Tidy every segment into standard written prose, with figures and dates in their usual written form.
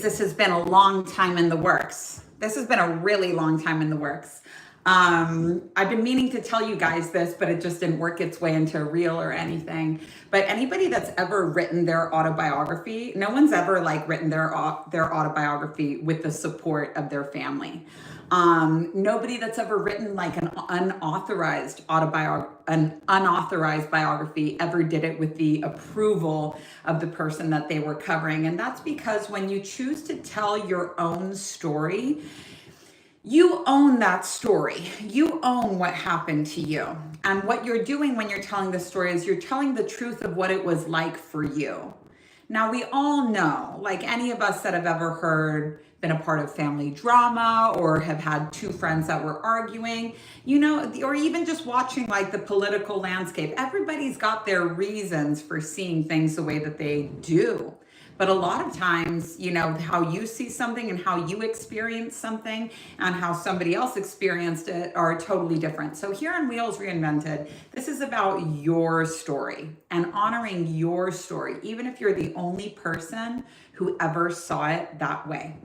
this has been a long time in the works. This has been a really long time in the works. I've been meaning to tell you guys this, but it just didn't work its way into a reel or anything. But anybody that's ever written their autobiography, no one's ever like written their autobiography with the support of their family. Nobody that's ever written like an unauthorized biography ever did it with the approval of the person that they were covering. And that's because when you choose to tell your own story, you own that story. You own what happened to you. And what you're doing when you're telling the story is you're telling the truth of what it was like for you. Now, we all know, like any of us that have ever been a part of family drama or have had two friends that were arguing, you know, or even just watching like the political landscape, everybody's got their reasons for seeing things the way that they do. But a lot of times, you know, how you see something and how you experience something and how somebody else experienced it are totally different. So here on Wheels Reinvented, this is about your story and honoring your story, even if you're the only person who ever saw it that way.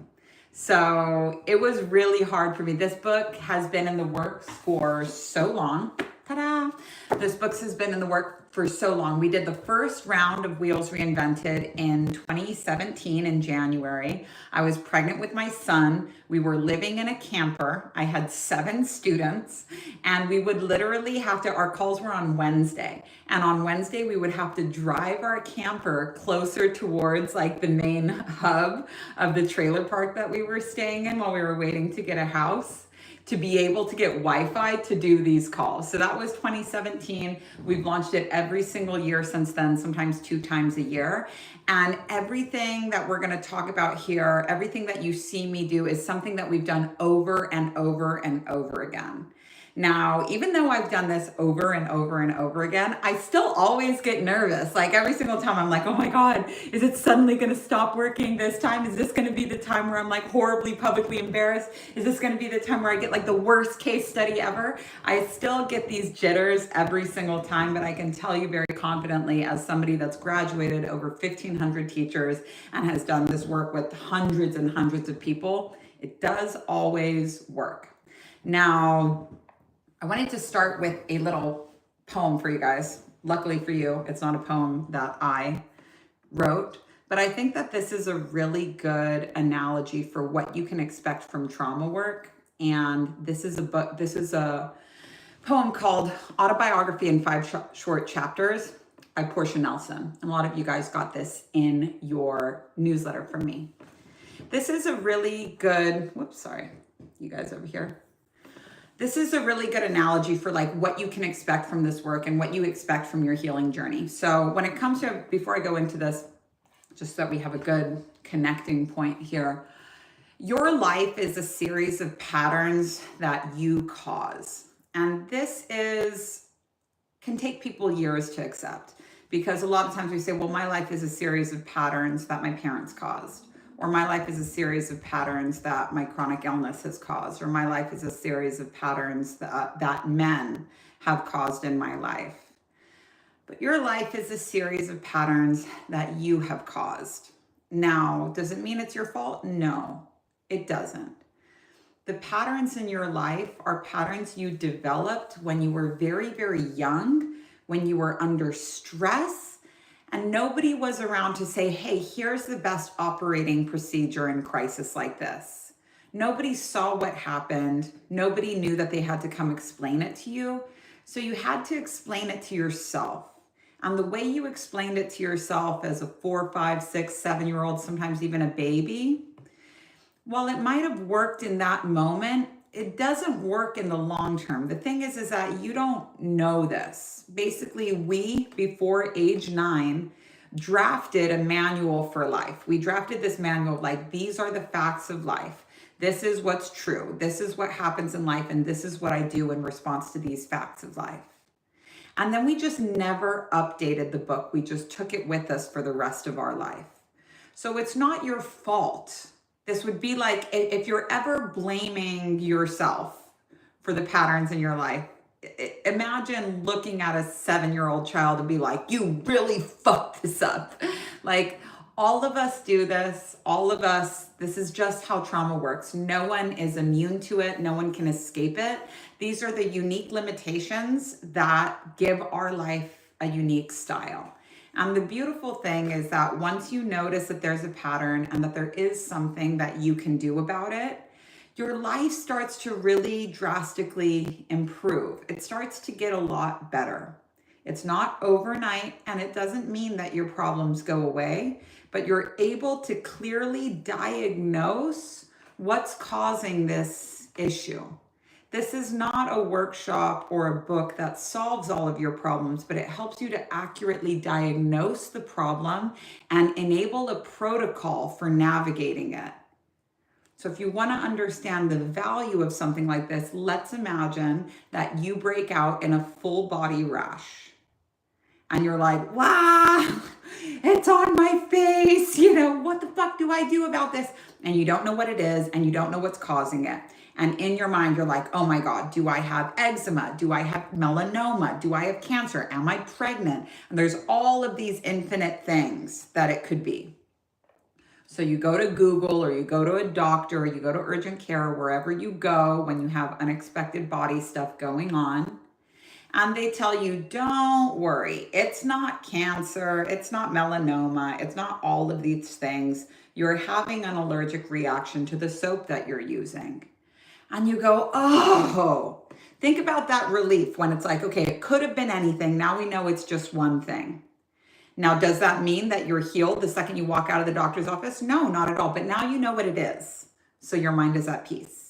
So it was really hard for me. This book has been in the works for so long. Ta-da! This book has been in the works for so long. We did the first round of Wheels Reinvented in 2017 in January. I was pregnant with my son. We were living in a camper. I had 7 students, and we would literally have to, our calls were on Wednesday. And on Wednesday, we would have to drive our camper closer towards like the main hub of the trailer park that we were staying in while we were waiting to get a house, to be able to get Wi-Fi to do these calls. So that was 2017. We've launched it every single year since then, sometimes 2 times a year. And everything that we're gonna talk about here, everything that you see me do is something that we've done over and over and over again. Now, even though I've done this over and over and over again, I still always get nervous. Like every single time I'm like, oh my God, is it suddenly gonna stop working this time? Is this gonna be the time where I'm like horribly publicly embarrassed? Is this gonna be the time where I get like the worst case study ever? I still get these jitters every single time, but I can tell you very confidently as somebody that's graduated over 1,500 teachers and has done this work with hundreds and hundreds of people, it does always work. Now, I wanted to start with a little poem for you guys. Luckily for you, it's not a poem that I wrote, but I think that this is a really good analogy for what you can expect from trauma work. And this is a poem called Autobiography in 5 Short Chapters by Portia Nelson. And a lot of you guys got this in your newsletter from me. This is a really good, you guys over here. This is a really good analogy for like what you can expect from this work and what you expect from your healing journey. So when it comes to, before I go into this, just so that we have a good connecting point here, your life is a series of patterns that you cause. And this can take people years to accept, because a lot of times we say, well, my life is a series of patterns that my parents caused. Or my life is a series of patterns that my chronic illness has caused, or my life is a series of patterns that men have caused in my life. But your life is a series of patterns that you have caused. Now, does it mean it's your fault? No, it doesn't. The patterns in your life are patterns you developed when you were very, very young, when you were under stress, and nobody was around to say, hey, here's the best operating procedure in crisis like this. Nobody saw what happened. Nobody knew that they had to come explain it to you. So you had to explain it to yourself. And the way you explained it to yourself as a 4, 5, 6, 7-year-old, sometimes even a baby, while it might have worked in that moment, it doesn't work in the long term. The thing is that you don't know this. Basically, we, before age 9, drafted a manual for life. We drafted this manual of like, these are the facts of life. This is what's true. This is what happens in life. And this is what I do in response to these facts of life. And then we just never updated the book. We just took it with us for the rest of our life. So it's not your fault. This would be like if you're ever blaming yourself for the patterns in your life, imagine looking at a 7-year-old child and be like, you really fucked this up. Like, all of us do this. All of us, This is just how trauma works. No one is immune to it. No one can escape it. These are the unique limitations that give our life a unique style. And the beautiful thing is that once you notice that there's a pattern and that there is something that you can do about it, your life starts to really drastically improve. It starts to get a lot better. It's not overnight, and it doesn't mean that your problems go away, but you're able to clearly diagnose what's causing this issue. This is not a workshop or a book that solves all of your problems, but it helps you to accurately diagnose the problem and enable a protocol for navigating it. So if you want to understand the value of something like this, let's imagine that you break out in a full body rash. And you're like, wow, it's on my face. What the fuck do I do about this? And you don't know what it is, and you don't know what's causing it. And in your mind, you're like, oh my God, do I have eczema? Do I have melanoma? Do I have cancer? Am I pregnant? And there's all of these infinite things that it could be. So you go to Google, or you go to a doctor, or you go to urgent care, or wherever you go when you have unexpected body stuff going on. And they tell you, don't worry, it's not cancer, it's not melanoma, it's not all of these things. You're having an allergic reaction to the soap that you're using. And you go, oh, think about that relief when it's like, okay, it could have been anything. Now we know it's just one thing. Now, does that mean that you're healed the second you walk out of the doctor's office? No, not at all. But now you know what it is. So your mind is at peace.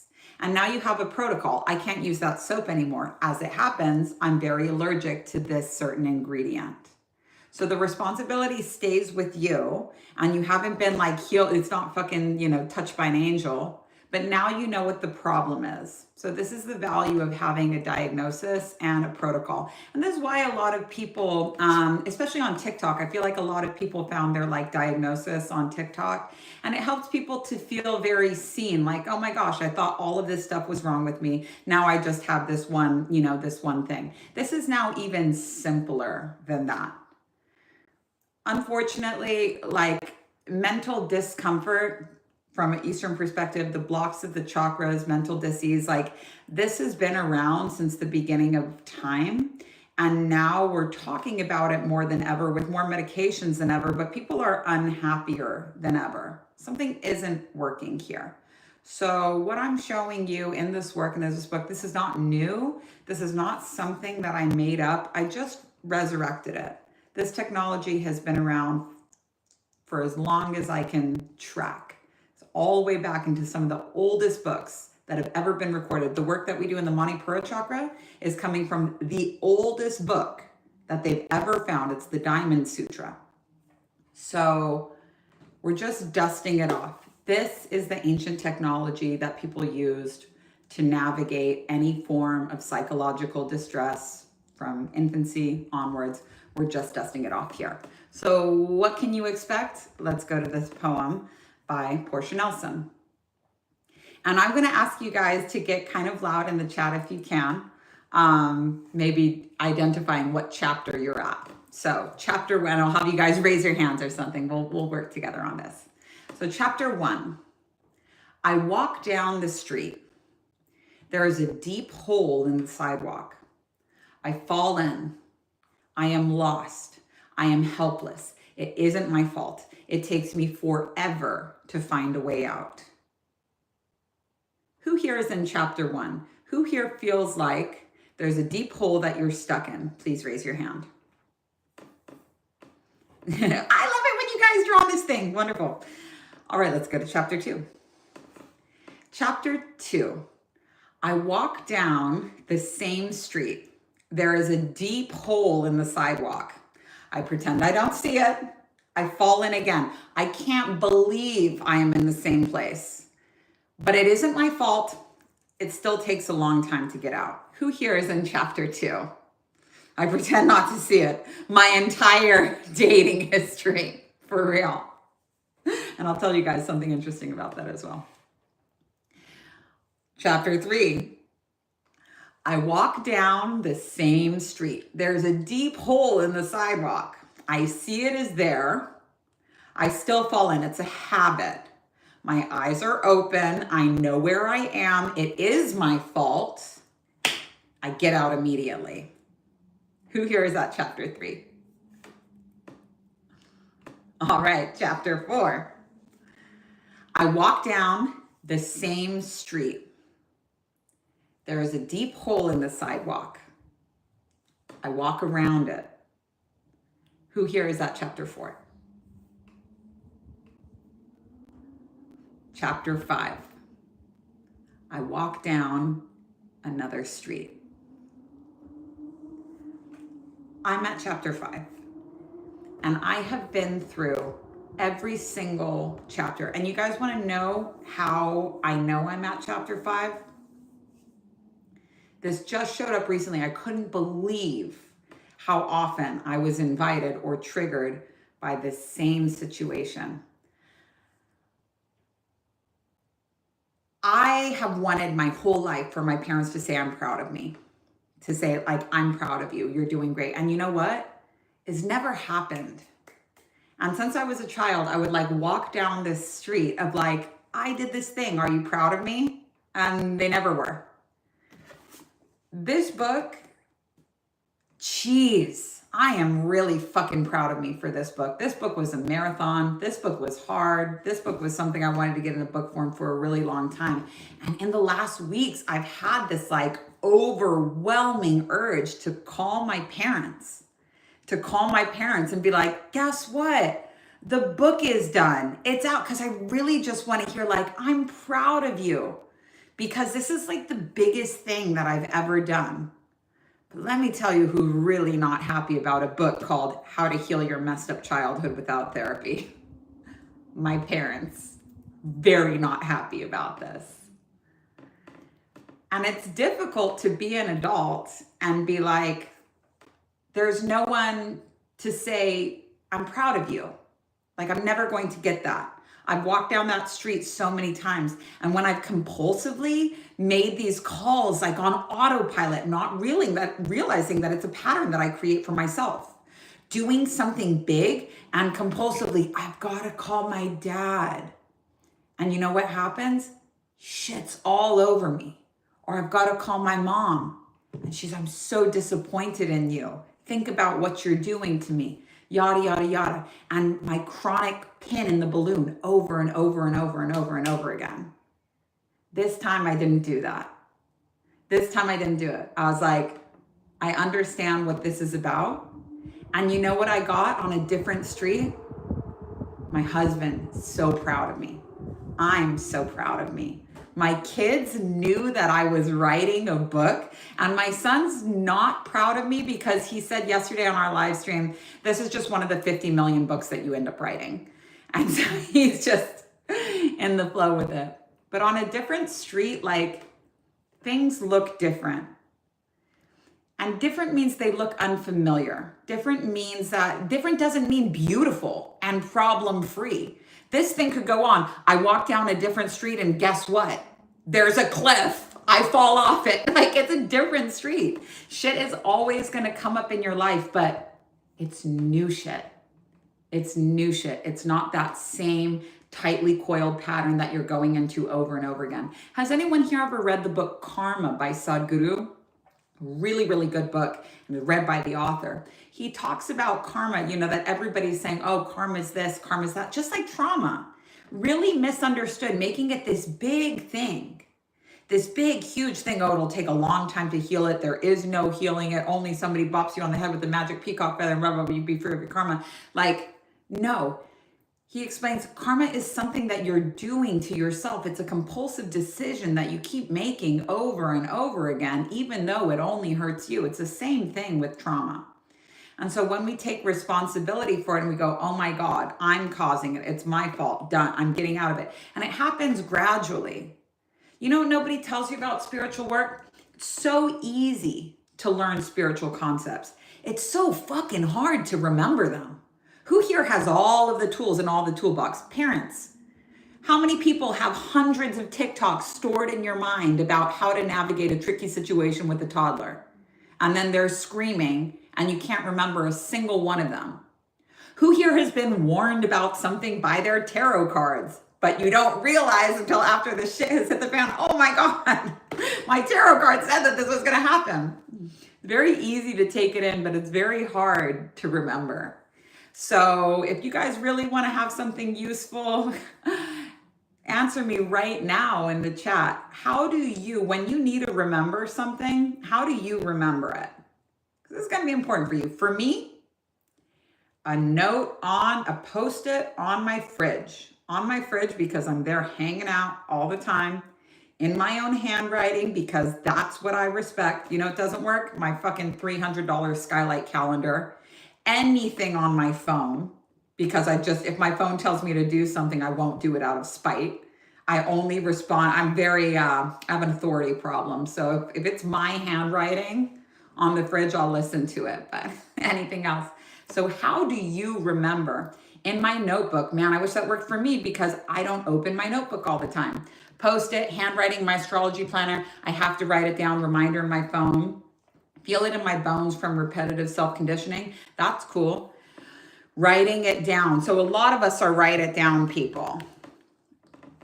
And now you have a protocol. I can't use that soap anymore. As it happens, I'm very allergic to this certain ingredient. So the responsibility stays with you, and you haven't been like healed. It's not fucking, touched by an angel. But now you know what the problem is. So this is the value of having a diagnosis and a protocol. And this is why a lot of people, especially on TikTok, I feel like a lot of people found their diagnosis on TikTok. And it helps people to feel very seen. Like, oh my gosh, I thought all of this stuff was wrong with me. Now I just have this one, this one thing. This is now even simpler than that. Unfortunately, mental discomfort, from an Eastern perspective, the blocks of the chakras, mental disease, this has been around since the beginning of time. And now we're talking about it more than ever with more medications than ever, but people are unhappier than ever. Something isn't working here. So what I'm showing you in this work and in this book, this is not new. This is not something that I made up. I just resurrected it. This technology has been around for as long as I can track. All the way back into some of the oldest books that have ever been recorded. The work that we do in the Manipura chakra is coming from the oldest book that they've ever found. It's the Diamond Sutra. So we're just dusting it off. This is the ancient technology that people used to navigate any form of psychological distress from infancy onwards. We're just dusting it off here. So what can you expect? Let's go to this poem by Portia Nelson. And I'm going to ask you guys to get kind of loud in the chat if you can, maybe identifying what chapter you're at. So chapter 1, I'll have you guys raise your hands or something. We'll work together on this. So chapter 1, I walk down the street. There is a deep hole in the sidewalk. I fall in. I am lost. I am helpless. It isn't my fault. It takes me forever to find a way out. Who here is in chapter 1? Who here feels like there's a deep hole that you're stuck in? Please raise your hand. I love it when you guys draw this thing. Wonderful. All right, let's go to chapter 2. Chapter 2. I walk down the same street. There is a deep hole in the sidewalk. I pretend I don't see it. I fall in again. I can't believe I am in the same place. But it isn't my fault. It still takes a long time to get out. Who here is in chapter 2? I pretend not to see it. My entire dating history, for real. And I'll tell you guys something interesting about that as well. Chapter 3. I walk down the same street. There's a deep hole in the sidewalk. I see it is there. I still fall in. It's a habit. My eyes are open. I know where I am. It is my fault. I get out immediately. Who here is at chapter 3? All right, chapter 4. I walk down the same street. There is a deep hole in the sidewalk. I walk around it. Who here is at chapter 4? Chapter 5. I walk down another street. I'm at chapter 5. And I have been through every single chapter. And you guys want to know how I know I'm at chapter 5? This just showed up recently. I couldn't believe how often I was invited or triggered by the same situation. I have wanted my whole life for my parents to say I'm proud of me, to say like, I'm proud of you, you're doing great. And you know what? It's never happened. And since I was a child, I would like walk down this street of like, I did this thing, are you proud of me? And they never were. This book, geez, I am really fucking proud of me for this book. This book was a marathon. This book was hard. This book was something I wanted to get in a book form for a really long time. And in the last weeks, I've had this like overwhelming urge to call my parents, and be like, guess what? The book is done. It's out. Because I really just want to hear like, I'm proud of you. Because this is like the biggest thing that I've ever done. But let me tell you who's really not happy about a book called How to Heal Your Messed Up Childhood Without Therapy. My parents, very not happy about this. And it's difficult to be an adult and be like, there's no one to say, I'm proud of you. Like, I'm never going to get that. I've walked down that street so many times. And when I've compulsively made these calls, like on autopilot, not realizing that it's a pattern that I create for myself, doing something big and compulsively, I've got to call my dad. And you know what happens? Shit's all over me. Or I've got to call my mom. And she's, I'm so disappointed in you. Think about what you're doing to me. Yada, yada, yada. And my chronic pin in the balloon over and over and over and over and over again. This time I didn't do that. This time I didn't do it. I was like, I understand what this is about. And you know what I got on a different street? My husband is so proud of me. I'm so proud of me. My kids knew that I was writing a book, and my son's not proud of me because he said yesterday on our live stream, this is just one of the 50 million books that you end up writing. And so he's just in the flow with it. But on a different street, like, things look different. And different means they look unfamiliar. Different means that different doesn't mean beautiful and problem-free. This thing could go on. I walk down a different street and guess what? There's a cliff. I fall off it. Like, it's a different street. Shit is always going to come up in your life, but it's new shit. It's new shit. It's not that same tightly coiled pattern that you're going into over and over again. Has anyone here ever read the book Karma by Sadhguru? Really, really good book, and read by the author. He talks about karma, you know, that everybody's saying, oh, karma is this, karma is that, just like trauma. Really misunderstood, making it this big thing, this big, huge thing. Oh, it'll take a long time to heal it. There is no healing it. Only somebody bops you on the head with the magic peacock feather and blah, blah, blah, you'd be free of your karma. Like, no. He explains karma is something that you're doing to yourself. It's a compulsive decision that you keep making over and over again, even though it only hurts you. It's the same thing with trauma. And so when we take responsibility for it and we go, oh my God, I'm causing it. It's my fault. Done. I'm getting out of it. And it happens gradually. You know, nobody tells you about spiritual work. It's so easy to learn spiritual concepts. It's so fucking hard to remember them. Who here has all of the tools in all the toolbox? Parents. How many people have hundreds of TikToks stored in your mind about how to navigate a tricky situation with a toddler? And then they're screaming and you can't remember a single one of them. Who here has been warned about something by their tarot cards? but you don't realize until after the shit has hit the fan, oh my God, my tarot card said that this was going to happen. Very easy to take it in, but it's very hard to remember. So if you guys really want to have something useful, answer me right now in the chat. How do you, when you need to remember something, how do you remember it? This is going to be important for you. For me, a note on a post-it on my fridge, because I'm there hanging out all the time in my own handwriting, because that's what I respect. You know, it doesn't work. My fucking $300 skylight calendar, anything on my phone, because if my phone tells me to do something, I won't do it out of spite. I only respond. I'm very, I have an authority problem. So if it's my handwriting on the fridge, I'll listen to it, but anything else. So how do you remember? In my notebook, man, I wish that worked for me, because I don't open my notebook all the time. Post-it, handwriting, my astrology planner, I have to write it down, reminder in my phone. Feel it in my bones from repetitive self-conditioning. That's cool. Writing it down. So a lot of us are write it down people.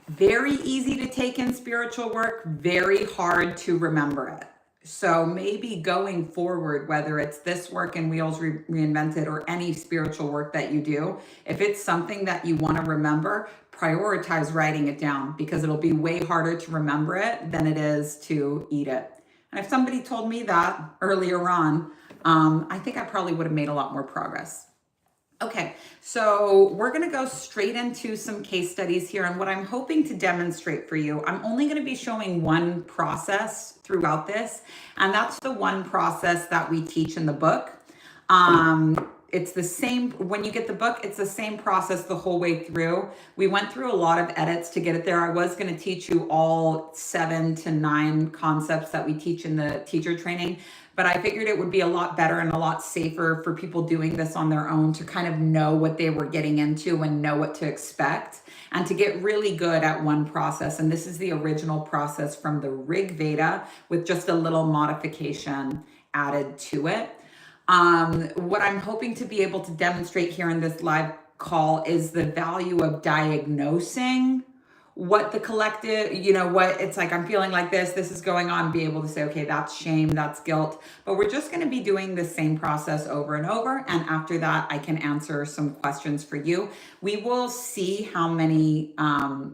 Very easy to take in spiritual work, very hard to remember it. So maybe going forward, whether it's this work in Wheels Reinvented or any spiritual work that you do, if it's something that you want to remember, prioritize writing it down, because it'll be way harder to remember it than it is to eat it. And if somebody told me that earlier on, I think I probably would have made a lot more progress. Okay, so we're going to go straight into some case studies here. And what I'm hoping to demonstrate for you, I'm only going to be showing one process throughout this. And that's the one process that we teach in the book. It's the same, when you get the book, it's the same process the whole way through. We went through a lot of edits to get it there. I was going to teach you all 7 to 9 concepts that we teach in the teacher training, but I figured it would be a lot better and a lot safer for people doing this on their own to kind of know what they were getting into and know what to expect, and to get really good at one process. And this is the original process from the Rig Veda with just a little modification added to it. What I'm hoping to be able to demonstrate here in this live call is the value of diagnosing what the collective, you know, what it's like, I'm feeling like this is going on, be able to say, okay, that's shame, that's guilt. But we're just going to be doing the same process over and over. And after that, I can answer some questions for you. We will see how many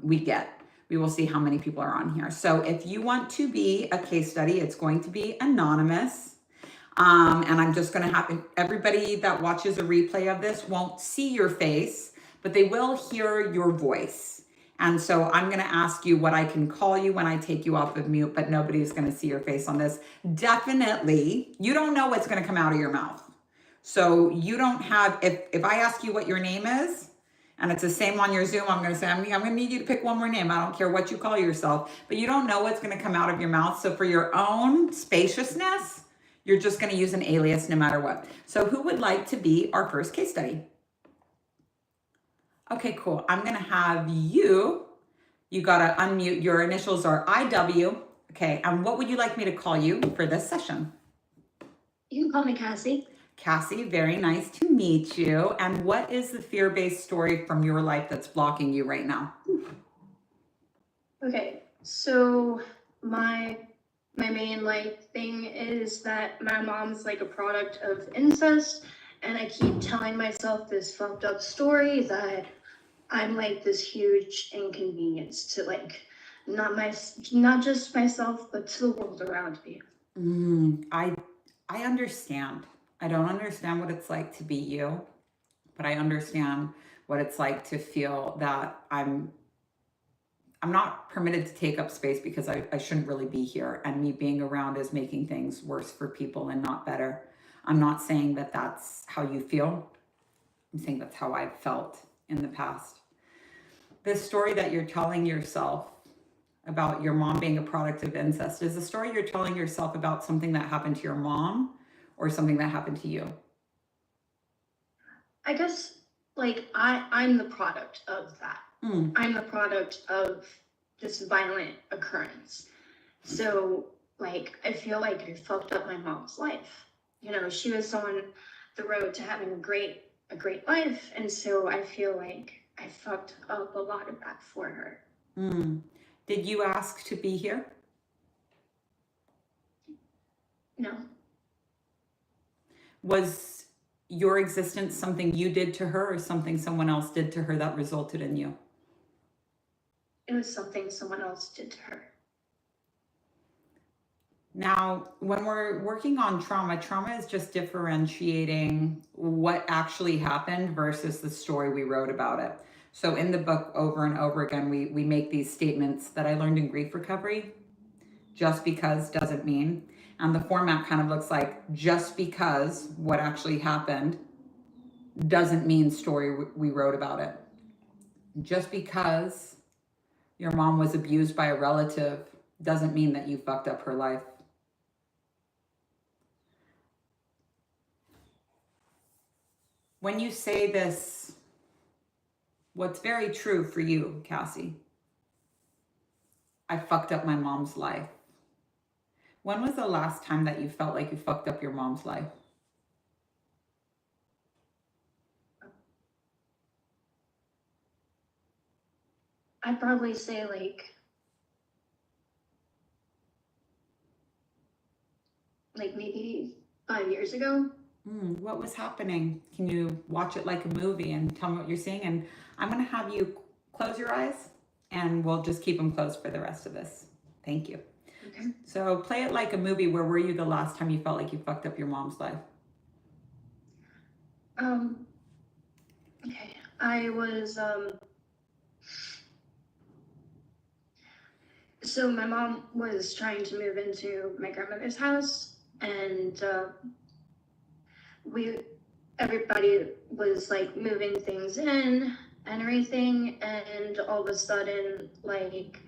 we get. We will see how many people are on here. So if you want to be a case study, it's going to be anonymous. And I'm just going to have everybody that watches a replay of this won't see your face, but they will hear your voice. And so I'm going to ask you what I can call you when I take you off of mute, but nobody's going to see your face on this. Definitely, you don't know what's going to come out of your mouth. So you don't have, if I ask you what your name is, and it's the same on your Zoom, I'm going to say, I'm going to need you to pick one more name. I don't care what you call yourself, but you don't know what's going to come out of your mouth. So for your own spaciousness, you're just going to use an alias no matter what. So who would like to be our first case study? Okay, cool. I'm going to have you got to unmute. Your initials are IW. Okay, and what would you like me to call you for this session? You can call me Cassie. Cassie, very nice to meet you. And what is the fear-based story from your life that's blocking you right now? Okay, so my main thing is that my mom's like a product of incest, and I keep telling myself this fucked up story that I'm like this huge inconvenience to not just myself, but to the world around me. I understand. I don't understand what it's like to be you, but I understand what it's like to feel that I'm not permitted to take up space because I shouldn't really be here, and me being around is making things worse for people and not better. I'm not saying that that's how you feel. I'm saying that's how I've felt in the past. This story that you're telling yourself about your mom being a product of incest, is the story you're telling yourself about something that happened to your mom or something that happened to you? I guess I'm the product of that. I'm the product of this violent occurrence. So I feel like I fucked up my mom's life. You know, she was on the road to having a great life. And so I feel like I fucked up a lot of that for her. Did you ask to be here? No. Was your existence something you did to her or something someone else did to her that resulted in you? It was something someone else did to her. Now, when we're working on trauma, trauma is just differentiating what actually happened versus the story we wrote about it. So in the book, over and over again, we make these statements that I learned in grief recovery. Just because doesn't mean. And the format kind of looks like just because what actually happened doesn't mean story we wrote about it. Just because your mom was abused by a relative doesn't mean that you fucked up her life. When you say this, what's very true for you, Cassie, I fucked up my mom's life. When was the last time that you felt like you fucked up your mom's life? I'd probably say maybe 5 years ago. What was happening? Can you watch it like a movie and tell me what you're seeing? And I'm going to have you close your eyes and we'll just keep them closed for the rest of this. Thank you. Okay. So play it like a movie. Where were you the last time you felt like you fucked up your mom's life? Okay. I was, so my mom was trying to move into my grandmother's house, and everybody was like moving things in and everything, and all of a sudden, like,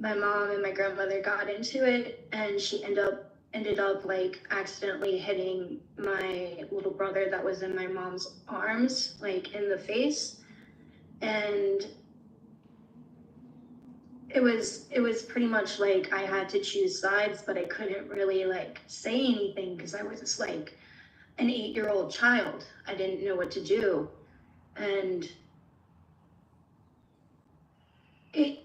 my mom and my grandmother got into it, and she ended up like accidentally hitting my little brother that was in my mom's arms, like in the face. And it was pretty much like I had to choose sides, but I couldn't really like say anything because I was just like an 8-year-old child. I didn't know what to do. And it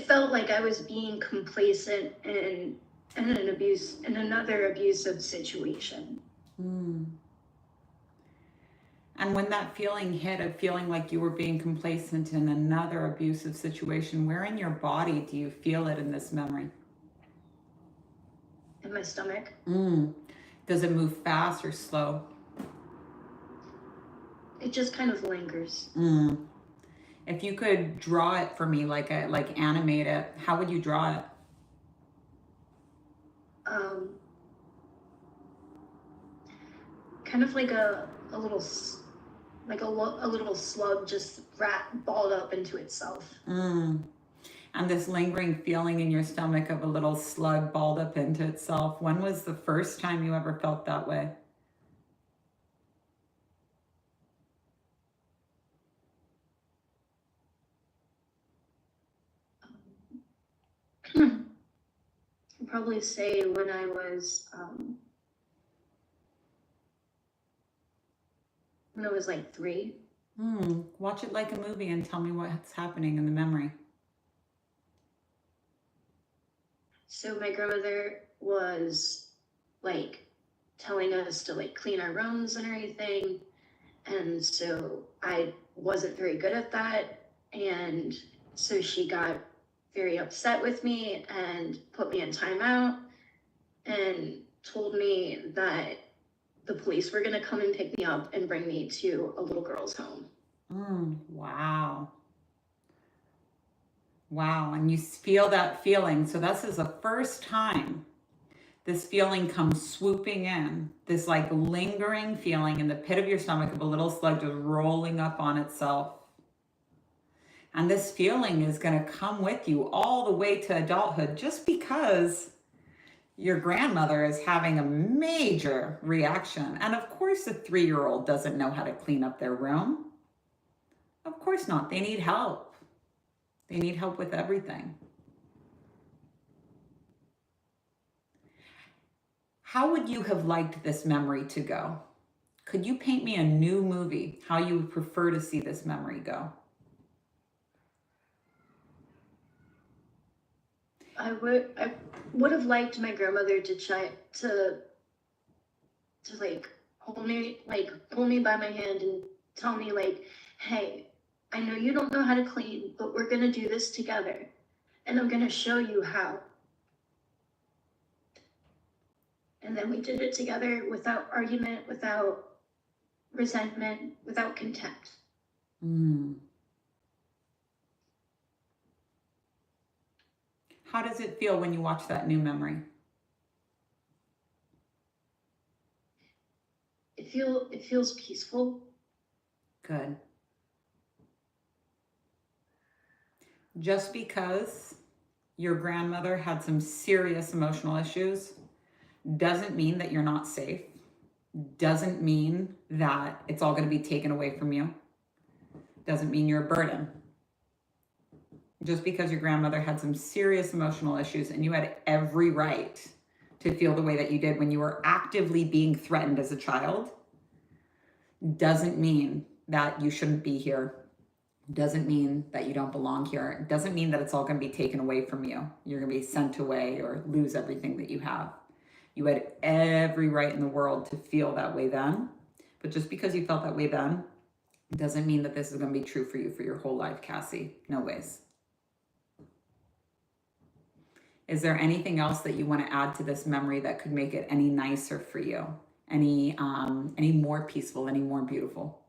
felt like I was being complacent in another abusive situation. And when that feeling hit of feeling like you were being complacent in another abusive situation, where in your body do you feel it in this memory? In my stomach. Does it move fast or slow? It just kind of lingers. If you could draw it for me, like animate it, how would you draw it? Kind of like a little slug just balled up into itself. And this lingering feeling in your stomach of a little slug balled up into itself. When was the first time you ever felt that way? I'd probably say when I was like 3. Watch it like a movie and tell me what's happening in the memory. So my grandmother was like telling us to like clean our rooms and everything. And so I wasn't very good at that. And so she got very upset with me and put me in timeout and told me that the police were going to come and pick me up and bring me to a little girl's home. Wow. Wow. And you feel that feeling. So this is the first time this feeling comes swooping in, this like lingering feeling in the pit of your stomach of a little slug just rolling up on itself. And this feeling is going to come with you all the way to adulthood just because your grandmother is having a major reaction. And of course, a 3-year-old doesn't know how to clean up their room. Of course not. They need help. They need help with everything. How would you have liked this memory to go? Could you paint me a new movie, how you would prefer to see this memory go? I would have liked my grandmother to try to like pull me by my hand and tell me like, hey, I know you don't know how to clean, but we're gonna do this together, and I'm gonna show you how. And then we did it together without argument, without resentment, without contempt. How does it feel when you watch that new memory? It feels peaceful. Good. Just because your grandmother had some serious emotional issues doesn't mean that you're not safe. Doesn't mean that it's all going to be taken away from you. Doesn't mean you're a burden. Just because your grandmother had some serious emotional issues and you had every right to feel the way that you did when you were actively being threatened as a child, doesn't mean that you shouldn't be here. Doesn't mean that you don't belong here. Doesn't mean that it's all going to be taken away from you. You're going to be sent away or lose everything that you have. You had every right in the world to feel that way then. But just because you felt that way then, doesn't mean that this is going to be true for you for your whole life, Cassie. No ways. Is there anything else that you want to add to this memory that could make it any nicer for you? Any more peaceful, any more beautiful?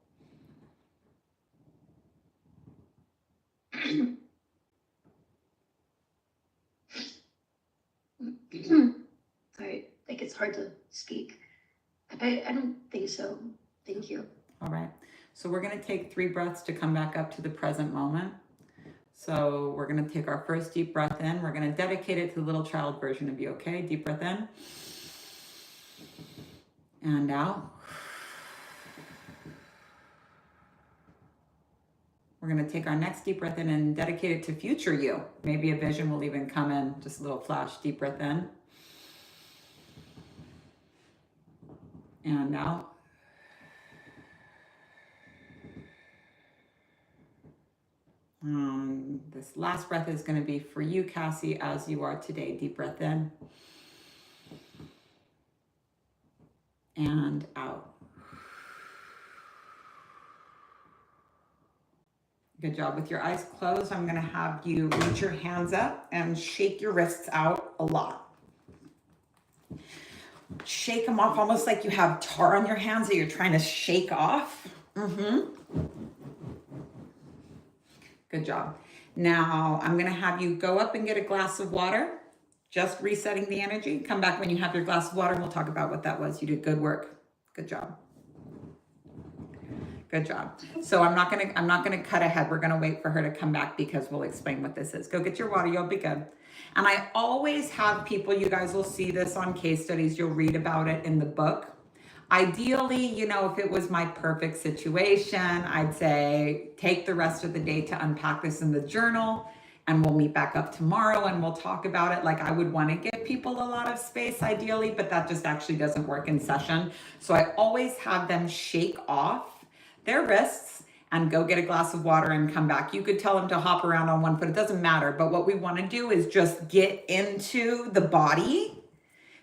Sorry, like it's hard to speak. I don't think so. Thank you. All right. So we're going to take 3 breaths to come back up to the present moment. So we're going to take our first deep breath in. We're going to dedicate it to the little child version of you, okay? Deep breath in. And out. We're going to take our next deep breath in and dedicate it to future you. Maybe a vision will even come in. Just a little flash. Deep breath in. And out. This last breath is going to be for you, Cassie, as you are today. Deep breath in. And out. Good job. With your eyes closed, I'm going to have you reach your hands up and shake your wrists out a lot. Shake them off almost like you have tar on your hands that you're trying to shake off. Good job. Now I'm going to have you go up and get a glass of water, just resetting the energy. Come back when you have your glass of water and we'll talk about what that was. You did good work. Good job. Good job. So I'm not gonna cut ahead. We're gonna wait for her to come back because we'll explain what this is. Go get your water, you'll be good. And I always have people, you guys will see this on case studies, you'll read about it in the book. Ideally, you know, if it was my perfect situation, I'd say take the rest of the day to unpack this in the journal and we'll meet back up tomorrow and we'll talk about it. Like I would want to give people a lot of space ideally, but that just actually doesn't work in session. So I always have them shake off their wrists and go get a glass of water and come back. You could tell them to hop around on one foot, it doesn't matter. But what we want to do is just get into the body.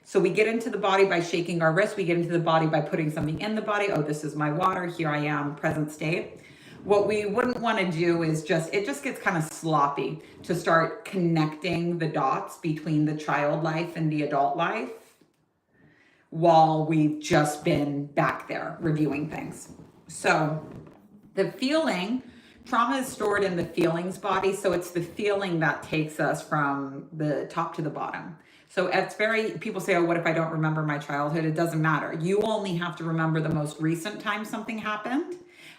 So we get into the body by shaking our wrists. We get into the body by putting something in the body. Oh, this is my water. Here I am, present state. What we wouldn't want to do is it just gets kind of sloppy to start connecting the dots between the child life and the adult life while we've just been back there reviewing things. So the feeling, trauma is stored in the feelings body. So it's the feeling that takes us from the top to the bottom. So it's people say, oh, what if I don't remember my childhood? It doesn't matter. You only have to remember the most recent time something happened.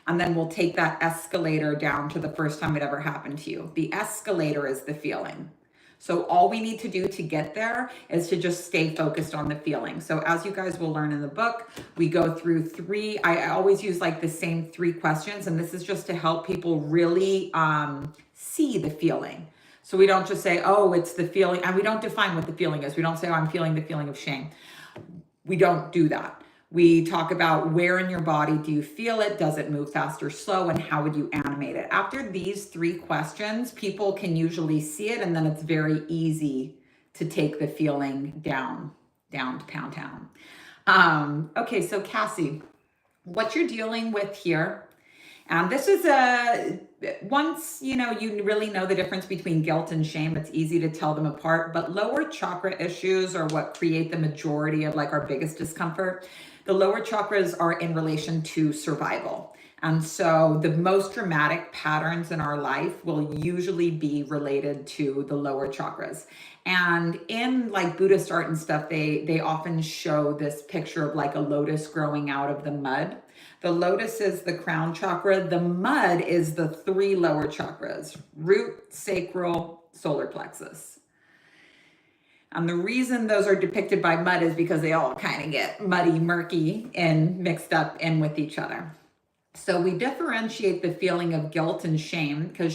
And then we'll take that escalator down to the first time it ever happened to you. The escalator is the feeling. So all we need to do to get there is to just stay focused on the feeling. So as you guys will learn in the book, we go through 3, I always use like the same 3 questions. And this is just to help people really see the feeling. So we don't just say, oh, it's the feeling. And we don't define what the feeling is. We don't say, oh, I'm feeling the feeling of shame. We don't do that. We talk about where in your body do you feel it? Does it move fast or slow? And how would you animate it? After these 3 questions, people can usually see it, and then it's very easy to take the feeling down to pound town. Okay, so Cassie, what you're dealing with here, this is once you really know the difference between guilt and shame, it's easy to tell them apart. But lower chakra issues are what create the majority of like our biggest discomfort. The lower chakras are in relation to survival. And so the most dramatic patterns in our life will usually be related to the lower chakras. And in like Buddhist art and stuff, they often show this picture of like a lotus growing out of the mud. The lotus is the crown chakra. The mud is the 3 lower chakras: root, sacral, solar plexus. And the reason those are depicted by mud is because they all kind of get muddy, murky, and mixed up in with each other. So we differentiate the feeling of guilt and shame, because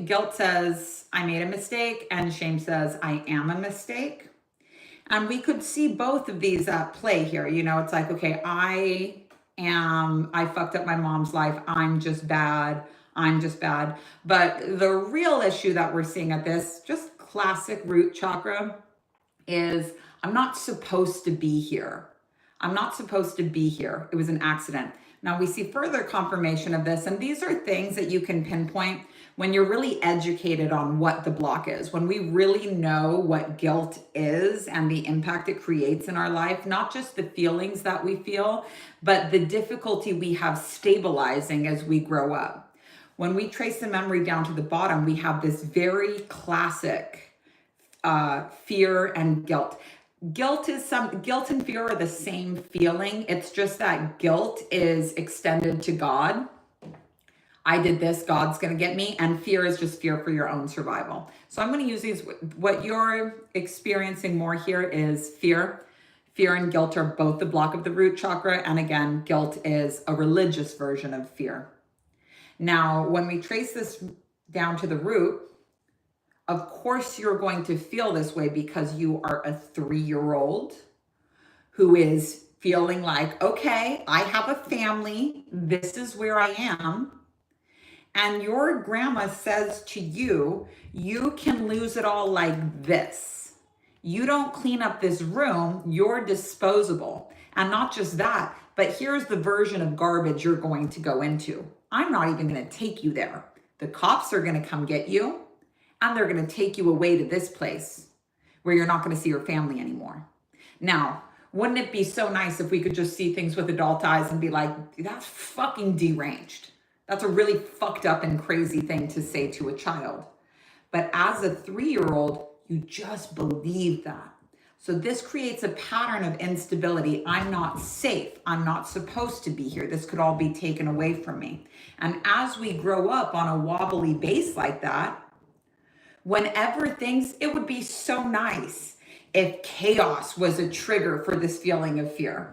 guilt says, I made a mistake, and shame says, I am a mistake. And we could see both of these at play here. It's like, okay, I fucked up my mom's life. I'm just bad. But the real issue that we're seeing at this, just classic root chakra, is I'm not supposed to be here. I'm not supposed to be here. It was an accident. Now we see further confirmation of this, and these are things that you can pinpoint when you're really educated on what the block is, when we really know what guilt is and the impact it creates in our life, not just the feelings that we feel, but the difficulty we have stabilizing as we grow up. When we trace the memory down to the bottom, we have this very classic fear and guilt. Guilt and fear are the same feeling. It's just that guilt is extended to God. I did this, God's going to get me. And fear is just fear for your own survival. So I'm going to use these. What you're experiencing more here is fear. Fear and guilt are both the block of the root chakra. And again, guilt is a religious version of fear. Now, when we trace this down to the root, of course, you're going to feel this way because you are a 3-year-old who is feeling like, okay, I have a family. This is where I am. And your grandma says to you, you can lose it all like this. You don't clean up this room, you're disposable. And not just that, but here's the version of garbage you're going to go into. I'm not even going to take you there. The cops are going to come get you. And they're going to take you away to this place where you're not going to see your family anymore. Now, wouldn't it be so nice if we could just see things with adult eyes and be like, that's fucking deranged. That's a really fucked up and crazy thing to say to a child. But as a 3-year-old, you just believe that. So this creates a pattern of instability. I'm not safe. I'm not supposed to be here. This could all be taken away from me. And as we grow up on a wobbly base like that, whenever it would be so nice if chaos was a trigger for this feeling of fear.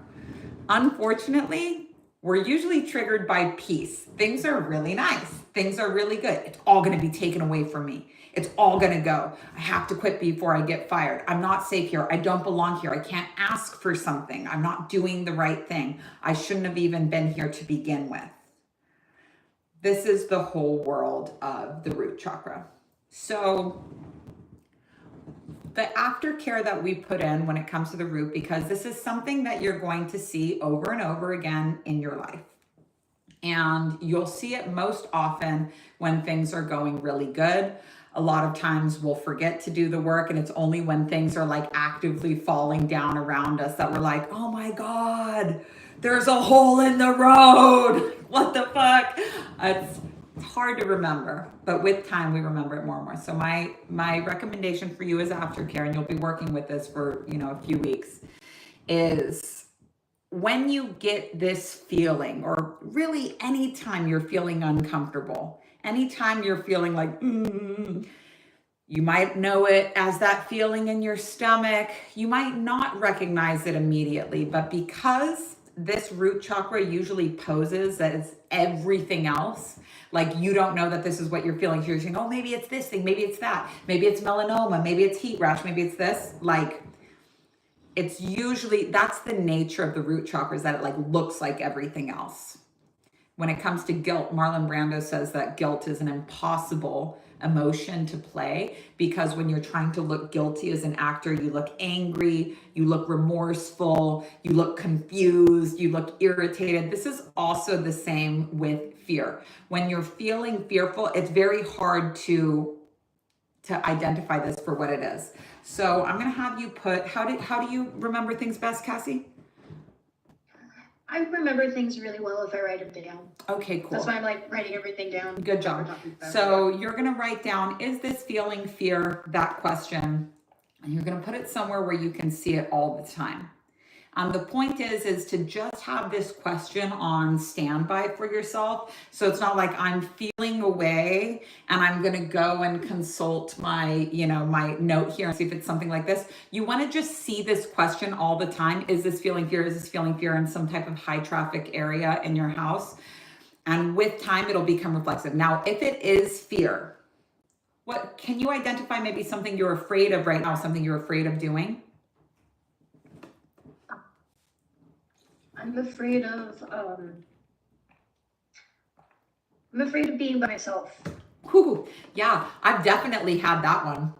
Unfortunately, we're usually triggered by peace. Things are really nice. Things are really good. It's all going to be taken away from me. It's all going to go. I have to quit before I get fired. I'm not safe here. I don't belong here. I can't ask for something. I'm not doing the right thing. I shouldn't have even been here to begin with. This is the whole world of the root chakra. So the aftercare that we put in when it comes to the root, because this is something that you're going to see over and over again in your life. And you'll see it most often when things are going really good. A lot of times we'll forget to do the work, and it's only when things are like actively falling down around us that we're like, oh my God, there's a hole in the road. What the fuck? It's hard to remember, but with time we remember it more and more. So my recommendation for you as aftercare, and you'll be working with this for a few weeks, is when you get this feeling, or really anytime you're feeling uncomfortable, anytime you're feeling like, you might know it as that feeling in your stomach. You might not recognize it immediately, but because this root chakra usually poses as everything else, like you don't know that this is what you're feeling. You're saying, oh, maybe it's this thing, maybe it's that, maybe it's melanoma, maybe it's heat rash, maybe it's this. Like, it's usually, that's the nature of the root chakra, is that it like looks like everything else. When it comes to guilt, Marlon Brando says that guilt is an impossible emotion to play, because when you're trying to look guilty as an actor, you look angry, you look remorseful, you look confused, you look irritated. This is also the same with fear. When you're feeling fearful, it's very hard to identify this for what it is. So I'm going to have you put, how do you remember things best, Cassie? I remember things really well if I write them down. Okay, cool. That's why I'm like writing everything down. Good job. So you're going to write down, is this feeling fear, that question, and you're going to put it somewhere where you can see it all the time. The point is to just have this question on standby for yourself. So it's not like I'm feeling away and I'm going to go and consult my, my note here and see if it's something like this. You want to just see this question all the time. Is this feeling fear? Is this feeling fear in some type of high traffic area in your house? And with time, it'll become reflexive. Now, if it is fear, what can you identify maybe something you're afraid of right now, something you're afraid of doing? I'm afraid of being by myself. Whew, yeah, I've definitely had that one.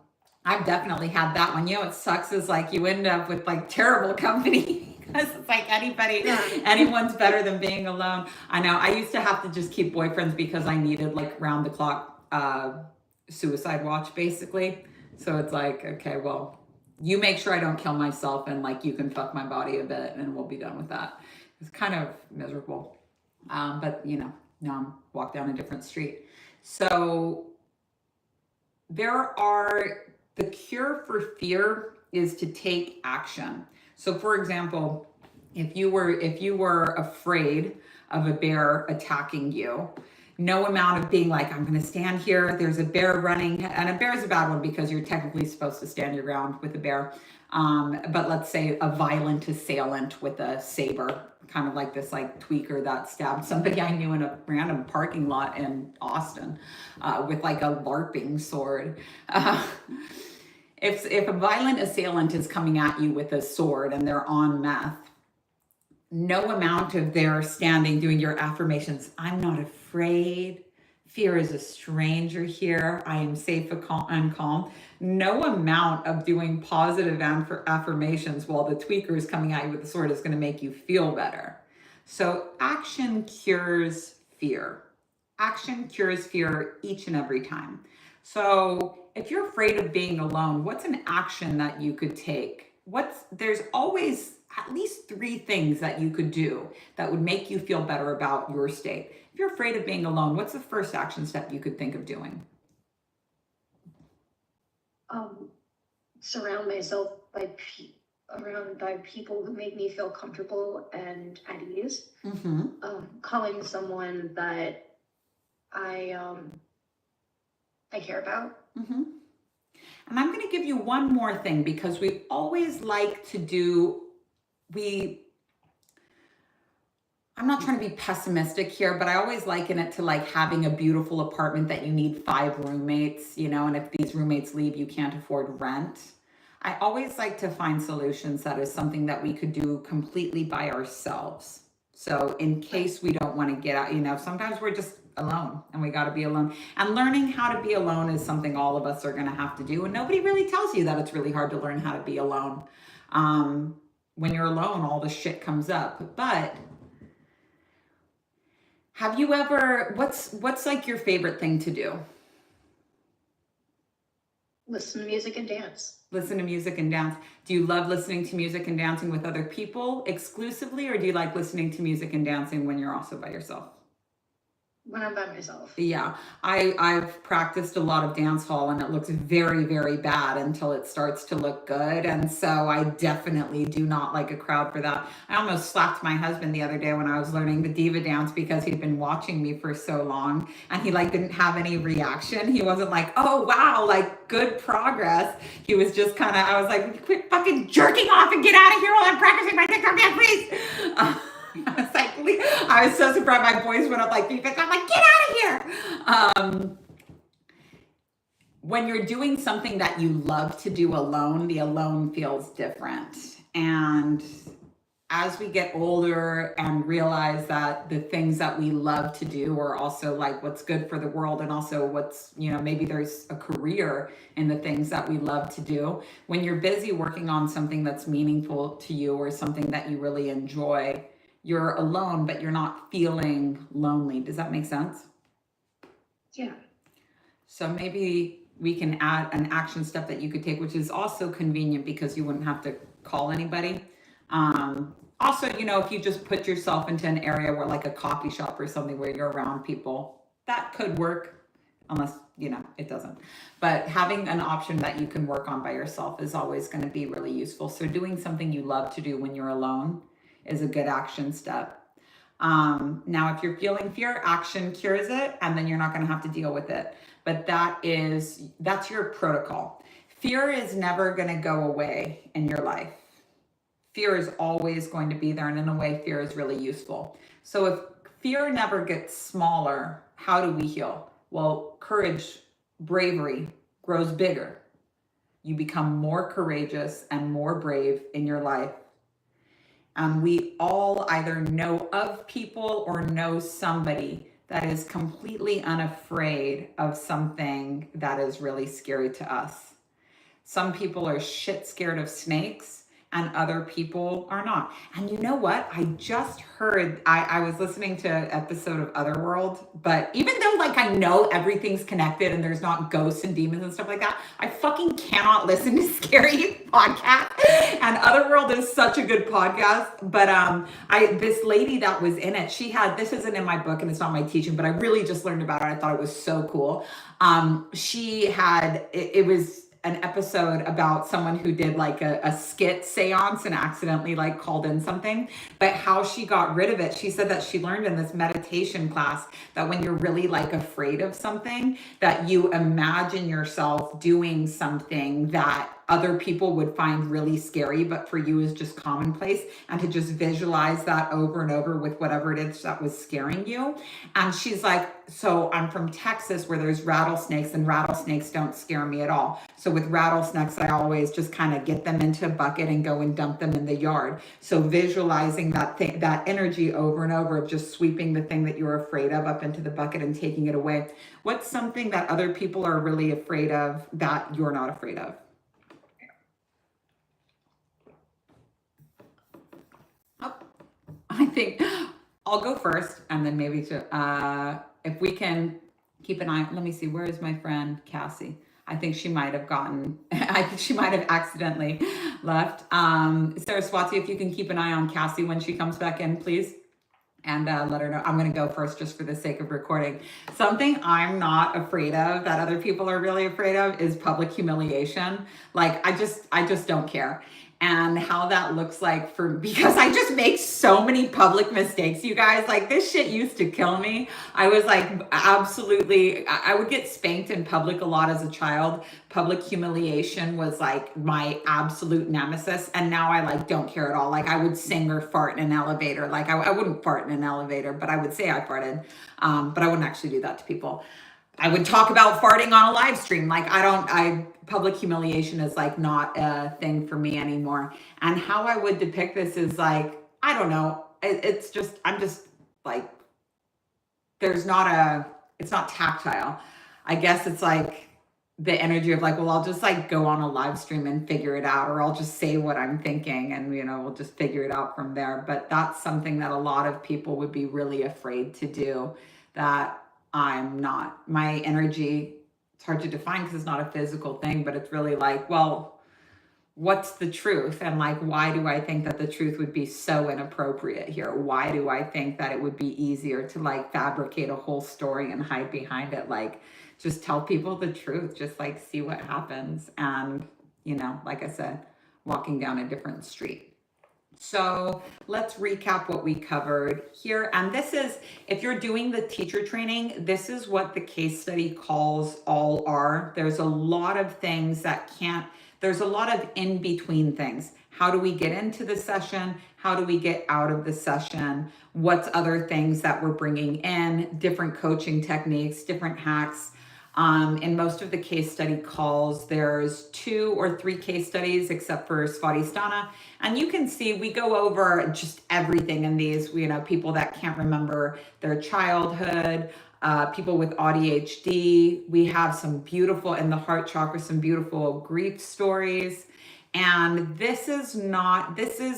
What sucks is like you end up with like terrible company because it's like anyone's better than being alone. I know. I used to have to just keep boyfriends because I needed like round the clock suicide watch basically. So it's like, okay, well, you make sure I don't kill myself and like you can fuck my body a bit and we'll be done with that. It's kind of miserable. But now I'm walk down a different street. So the cure for fear is to take action. So for example, if you were afraid of a bear attacking you, no amount of being like, I'm going to stand here, there's a bear running, and a bear is a bad one because you're technically supposed to stand your ground with a bear. But let's say a violent assailant with a saber, kind of like this like tweaker that stabbed somebody I knew in a random parking lot in Austin with like a LARPing sword. If a violent assailant is coming at you with a sword and they're on meth, no amount of their standing doing your affirmations, I'm not afraid, fear is a stranger here, I am safe and calm. No amount of doing positive affirmations while the tweaker is coming at you with the sword is going to make you feel better. So action cures fear. Action cures fear each and every time. So if you're afraid of being alone, what's an action that you could take? There's always at least 3 things that you could do that would make you feel better about your state. If you're afraid of being alone, what's the first action step you could think of doing? Surround myself by people who make me feel comfortable and at ease. Mm-hmm. Calling someone that I care about. Mm-hmm. And I'm going to give you one more thing because we always like to do, I'm not trying to be pessimistic here, but I always liken it to like having a beautiful apartment that you need 5 roommates, and if these roommates leave, you can't afford rent. I always like to find solutions that is something that we could do completely by ourselves. So in case we don't want to get out, sometimes we're just alone and we got to be alone. And learning how to be alone is something all of us are going to have to do. And nobody really tells you that it's really hard to learn how to be alone. When you're alone, all the shit comes up. But have you ever, what's like your favorite thing to do? Listen to music and dance. Listen to music and dance. Do you love listening to music and dancing with other people exclusively, or do you like listening to music and dancing when you're also by yourself? When I'm by myself. Yeah, I've practiced a lot of dance hall and it looks very, very bad until it starts to look good. And so I definitely do not like a crowd for that. I almost slapped my husband the other day when I was learning the diva dance because he'd been watching me for so long and he like didn't have any reaction. He wasn't like, oh wow, like good progress. He was just kind of, I was like, quit fucking jerking off and get out of here while I'm practicing my TikTok dance, please. I was so surprised my voice went up like, I'm like, get out of here. when you're doing something that you love to do alone, the alone feels different. And as we get older and realize that the things that we love to do are also like what's good for the world, and also what's, maybe there's a career in the things that we love to do. When you're busy working on something that's meaningful to you or something that you really enjoy, you're alone, but you're not feeling lonely. Does that make sense? Yeah. So maybe we can add an action step that you could take, which is also convenient because you wouldn't have to call anybody. Also, if you just put yourself into an area where, like a coffee shop or something where you're around people, that could work, unless, it doesn't. But having an option that you can work on by yourself is always going to be really useful. So doing something you love to do when you're alone is a good action step. Now, if you're feeling fear, action cures it, and then you're not going to have to deal with it. But that's your protocol. Fear is never going to go away in your life. Fear is always going to be there, and in a way, fear is really useful. So if fear never gets smaller, how do we heal? Well, courage, bravery grows bigger. You become more courageous and more brave in your life. We all either know of people or know somebody that is completely unafraid of something that is really scary to us. Some people are shit scared of snakes, and other people are not. And you know what? I just heard, I was listening to an episode of Otherworld, but even though I know everything's connected and there's not ghosts and demons and stuff like that, I fucking cannot listen to scary podcasts. And Otherworld is such a good podcast. But this lady that was in it, this isn't in my book and it's not my teaching, but I really just learned about it. I thought it was so cool. It was an episode about someone who did a skit seance and accidentally called in something, but how she got rid of it. She said that she learned in this meditation class that when you're really afraid of something, that you imagine yourself doing something that other people would find really scary, but for you is just commonplace, and to just visualize that over and over with whatever it is that was scaring you. And she's like, so I'm from Texas where there's rattlesnakes, and rattlesnakes don't scare me at all. So with rattlesnakes, I always just kind of get them into a bucket and go and dump them in the yard. So visualizing that energy over and over of just sweeping the thing that you're afraid of up into the bucket and taking it away. What's something that other people are really afraid of that you're not afraid of? I think I'll go first, and then maybe if we can keep an eye. Let me see. Where is my friend Cassie? I think she might have accidentally left. Saraswati, if you can keep an eye on Cassie when she comes back in, please. And let her know. I'm going to go first just for the sake of recording. Something I'm not afraid of that other people are really afraid of is public humiliation. I just don't care. And how that looks because I just make so many public mistakes, you guys. This shit used to kill me. I was absolutely, I would get spanked in public a lot as a child. Public humiliation was my absolute nemesis. And now I don't care at all. I would sing or fart in an elevator. I wouldn't fart in an elevator, but I would say I farted. But I wouldn't actually do that to people. I would talk about farting on a live stream. Public humiliation is not a thing for me anymore. And how I would depict this is I don't know. It's not tactile. I guess it's the energy of well, I'll just go on a live stream and figure it out, or I'll just say what I'm thinking and, we'll just figure it out from there. But that's something that a lot of people would be really afraid to do that I'm not. My energy, it's hard to define because it's not a physical thing, but it's really well, what's the truth? And why do I think that the truth would be so inappropriate here? Why do I think that it would be easier to fabricate a whole story and hide behind it? Just tell people the truth, just see what happens. And, like I said, walking down a different street. So let's recap what we covered here. And this is, if you're doing the teacher training, this is what the case study calls all are. There's a lot of things there's a lot of in-between things. How do we get into the session? How do we get out of the session? What's other things that we're bringing in? Different coaching techniques, different hacks. In most of the case study calls, there's 2 or 3 case studies, except for Svadhisthana. And you can see we go over just everything in these, people that can't remember their childhood, people with ADHD. We have some beautiful, in the heart chakra, some beautiful grief stories. And this is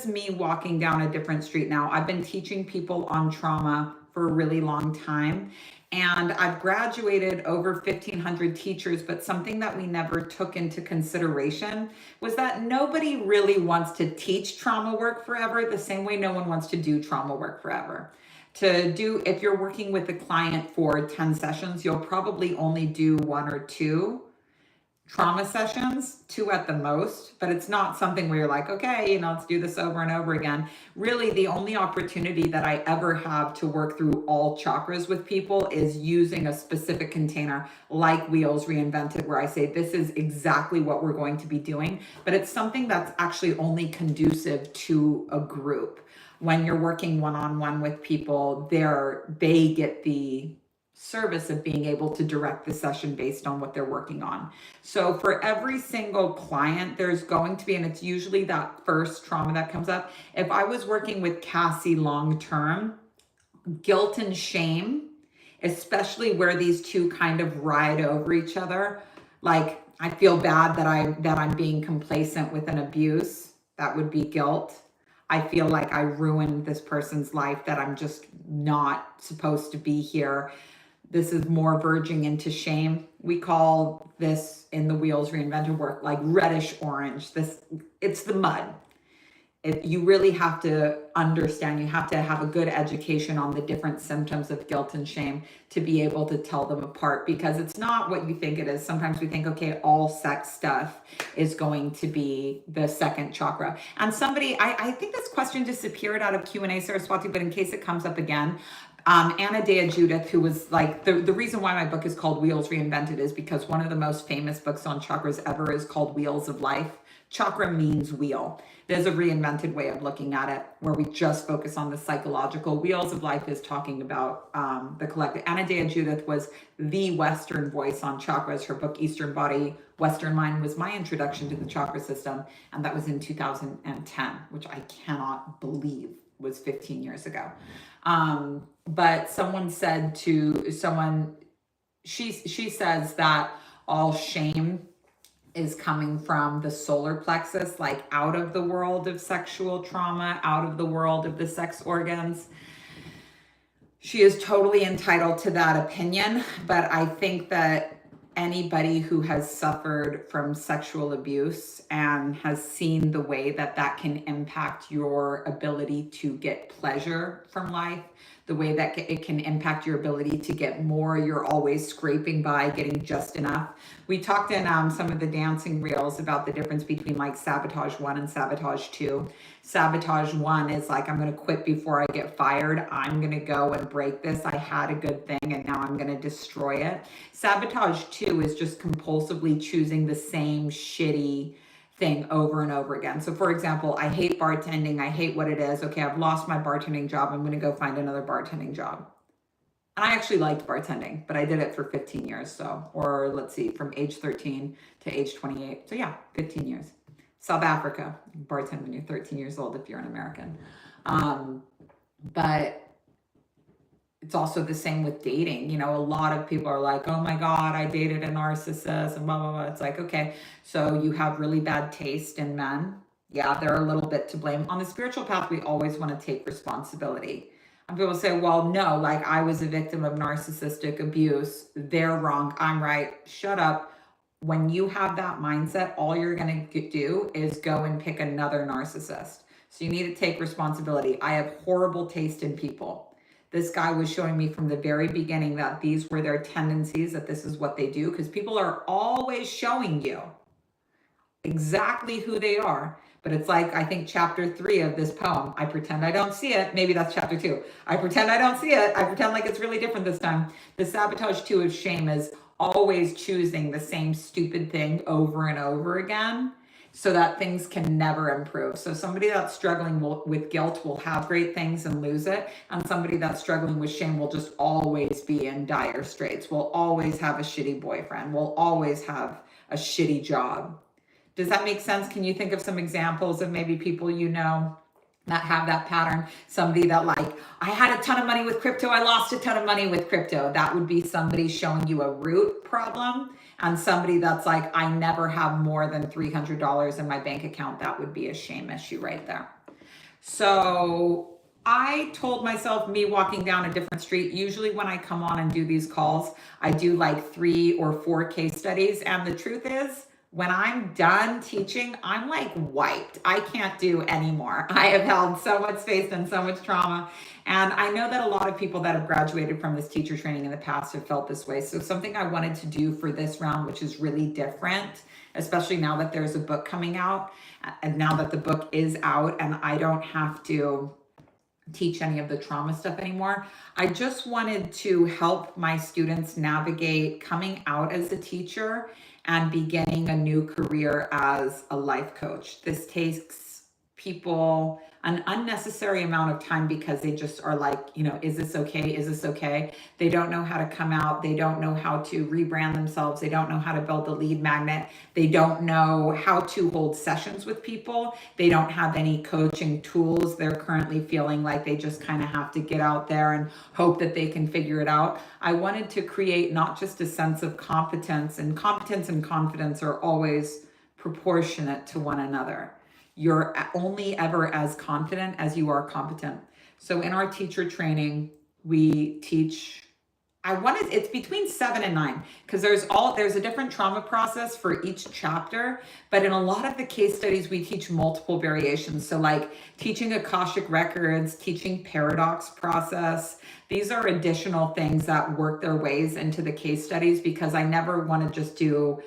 me walking down a different street now. I've been teaching people on trauma for a really long time. And I've graduated over 1,500 teachers, but something that we never took into consideration was that nobody really wants to teach trauma work forever, the same way no one wants to do trauma work forever. If you're working with a client for 10 sessions, you'll probably only do 1 or 2 trauma sessions, 2 at the most, but it's not something where you're like, okay, let's do this over and over again. Really, the only opportunity that I ever have to work through all chakras with people is using a specific container like Wheels Reinvented, where I say, this is exactly what we're going to be doing, but it's something that's actually only conducive to a group. When you're working one-on-one with people, they get the service of being able to direct the session based on what they're working on. So for every single client, there's going to be, and it's usually that first trauma that comes up. If I was working with Cassie long-term, guilt and shame, especially where these 2 kind of ride over each other, like I feel bad that I'm being complacent with an abuse, that would be guilt. I feel like I ruined this person's life, that I'm just not supposed to be here. This is more verging into shame. We call this in the Wheels Reinvented work like reddish orange. It's the mud. You really have to understand, you have to have a good education on the different symptoms of guilt and shame to be able to tell them apart, because it's not what you think it is. Sometimes we think, okay, all sex stuff is going to be the second chakra. And somebody, I think this question disappeared out of Q&A, Saraswati, but in case it comes up again, Anna Dea Judith, who was like, the reason why my book is called Wheels Reinvented is because one of the most famous books on chakras ever is called Wheels of Life. Chakra means wheel. There's a reinvented way of looking at it where we just focus on the psychological. Wheels of Life is talking about the collective. Anna Dea Judith was the Western voice on chakras. Her book, Eastern Body, Western Mind, was my introduction to the chakra system. And that was in 2010, which I cannot believe was 15 years ago. But someone said to someone, she says that all shame is coming from the solar plexus, like out of the world of sexual trauma, out of the world of the sex organs. She is totally entitled to that opinion, but I think that anybody who has suffered from sexual abuse and has seen the way that that can impact your ability to get pleasure from life, the way that it can impact your ability to get more, you're always scraping by, getting just enough. We talked in some of the dancing reels about the difference between like sabotage 1 and sabotage 2. Sabotage 1 is like, I'm going to quit before I get fired. I'm going to go and break this. I had a good thing and now I'm going to destroy it. Sabotage 2 is just compulsively choosing the same shitty thing over and over again. So for example, I hate bartending. I hate what it is. Okay, I've lost my bartending job. I'm going to go find another bartending job. And I actually liked bartending, but I did it for 15 years. So, or let's see, from age 13 to age 28. So yeah, 15 years. South Africa, bartend when you're 13 years old if you're an American. But it's also the same with dating. You know, a lot of people are like, oh my God, I dated a narcissist and blah, blah, blah. It's like, okay, so you have really bad taste in men. Yeah, they're a little bit to blame. On the spiritual path, we always want to take responsibility. And people say, well, no, like I was a victim of narcissistic abuse. They're wrong. I'm right. Shut up. When you have that mindset, all you're going to do is go and pick another narcissist. So you need to take responsibility. I have horrible taste in people. This guy was showing me from the very beginning that these were their tendencies, that this is what they do, because people are always showing you exactly who they are. But it's like, I think chapter 3 of this poem, I pretend I don't see it. Maybe that's chapter 2. I pretend I don't see it. I pretend like it's really different this time. The sabotage 2 of shame is always choosing the same stupid thing over and over again. so that things can never improve. So somebody that's struggling with guilt will have great things and lose it. And somebody that's struggling with shame will just always be in dire straits, will always have a shitty boyfriend, will always have a shitty job. Does that make sense? Can you think of some examples of maybe people you know that have that pattern? Somebody that like, I had a ton of money with crypto, I lost a ton of money with crypto. That would be somebody showing you a root problem. And somebody that's like, I never have more than $300 in my bank account. That would be a shame issue right there. So I told myself, me walking down a different street, usually when I come on and do these calls, I do like 3 or 4 case studies. And the truth is, when I'm done teaching, I'm like wiped. I can't do anymore. I have held so much space and so much trauma. And I know that a lot of people that have graduated from this teacher training in the past have felt this way. So something I wanted to do for this round, which is really different, especially now that there's a book coming out, and now that the book is out and I don't have to teach any of the trauma stuff anymore. I just wanted to help my students navigate coming out as a teacher and beginning a new career as a life coach. This takes people an unnecessary amount of time because they just are like, you know, is this okay? Is this okay? They don't know how to come out. They don't know how to rebrand themselves. They don't know how to build a lead magnet. They don't know how to hold sessions with people. They don't have any coaching tools. They're currently feeling like they just kind of have to get out there and hope that they can figure it out. I wanted to create not just a sense of competence, and competence and confidence are always proportionate to one another. You're only ever as confident as you are competent. So in our teacher training, we teach, it's between 7 and 9, because there's a different trauma process for each chapter. But in a lot of the case studies, we teach multiple variations. So like teaching Akashic records, teaching paradox process. These are additional things that work their ways into the case studies, because I never want to just do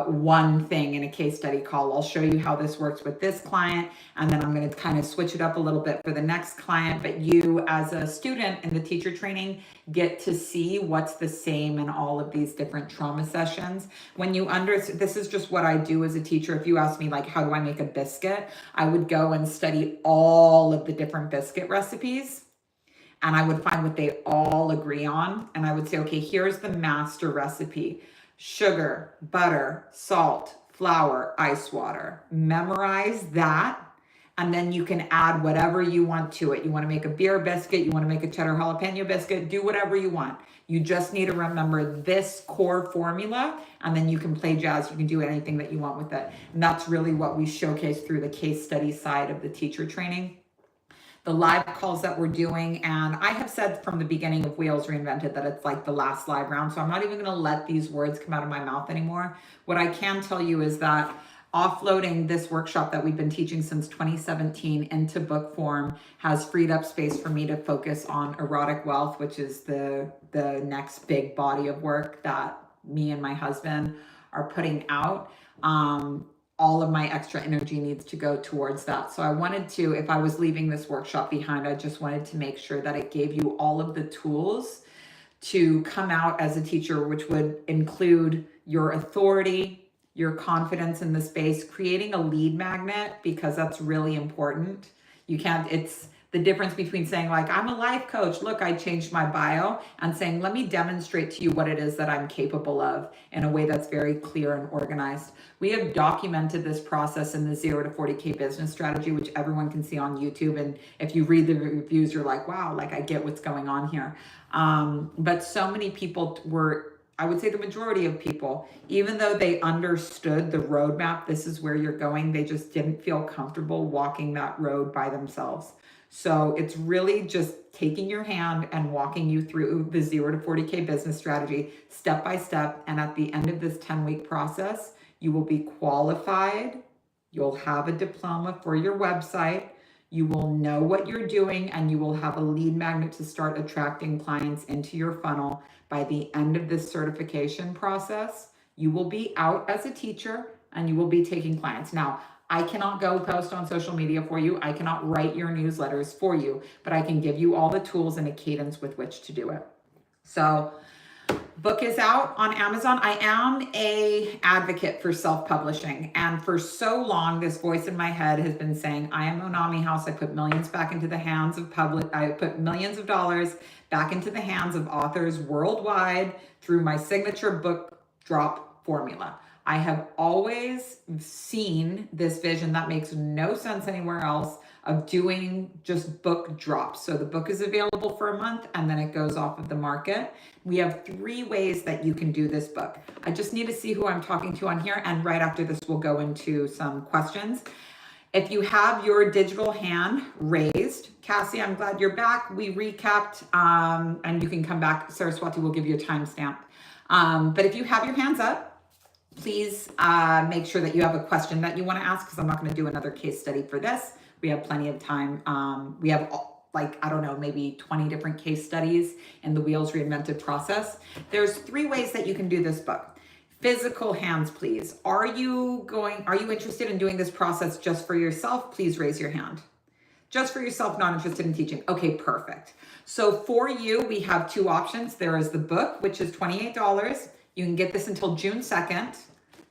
one thing in a case study call. I'll show you how this works with this client, and then I'm going to kind of switch it up a little bit for the next client. But you, as a student in the teacher training, get to see what's the same in all of these different trauma sessions. When you this is just what I do as a teacher. If you ask me, like, how do I make a biscuit? I would go and study all of the different biscuit recipes, and I would find what they all agree on. And I would say, okay, here's the master recipe: sugar, butter, salt, flour, ice water. Memorize that, and then you can add whatever you want to it. You want to make a beer biscuit, you want to make a cheddar jalapeno biscuit, do whatever you want. You just need to remember this core formula, and then you can play jazz. You can do anything that you want with it. And that's really what we showcase through the case study side of the teacher training. The live calls that we're doing, and I have said from the beginning of Wheels Reinvented that it's like the last live round, so I'm not even going to let these words come out of my mouth anymore. What I can tell you is that offloading this workshop that we've been teaching since 2017 into book form has freed up space for me to focus on erotic wealth, which is the next big body of work that me and my husband are putting out. All of my extra energy needs to go towards that. So I wanted to, if I was leaving this workshop behind, I just wanted to make sure that it gave you all of the tools to come out as a teacher, which would include your authority, your confidence in the space, creating a lead magnet, because that's really important. It's the difference between saying, like, I'm a life coach, look, I changed my bio, and saying, let me demonstrate to you what it is that I'm capable of in a way that's very clear and organized. We have documented this process in the 0 to 40K business strategy, which everyone can see on YouTube. And if you read the reviews, you're like, wow, like, I get what's going on here. But so many people I would say the majority of people, even though they understood the roadmap, this is where you're going, they just didn't feel comfortable walking that road by themselves. So it's really just taking your hand and walking you through the 0 to 40K business strategy step by step. And at the end of this 10-week process, you will be qualified. You'll have a diploma for your website. You will know what you're doing, and you will have a lead magnet to start attracting clients into your funnel. By the end of this certification process, you will be out as a teacher and you will be taking clients. Now, I cannot go post on social media for you. I cannot write your newsletters for you, but I can give you all the tools and a cadence with which to do it. So Book is out on Amazon. I am a advocate for self-publishing, and for so long this voice in my head has been saying, I am Onami House. I put millions back into the hands of I put millions of dollars back into the hands of authors worldwide through my signature book drop formula. I have always seen this vision that makes no sense anywhere else of doing just book drops. So the book is available for a month and then it goes off of the market. We have 3 ways that you can do this book. I just need to see who I'm talking to on here, and right after this we'll go into some questions. If you have your digital hand raised, Cassie, I'm glad you're back. We recapped, and you can come back. Saraswati will give you a timestamp. But if you have your hands up, please make sure that you have a question that you want to ask, because I'm not going to do another case study for this. We have plenty of time. We have I don't know, maybe 20 different case studies in the Wheels Reinvented process. There's 3 ways that you can do this book. Physical hands, please. Are you interested in doing this process just for yourself? Please raise your hand. Just for yourself, not interested in teaching. Okay, perfect. So for you, we have 2 options. There is the book, which is $28. You can get this until June 2nd.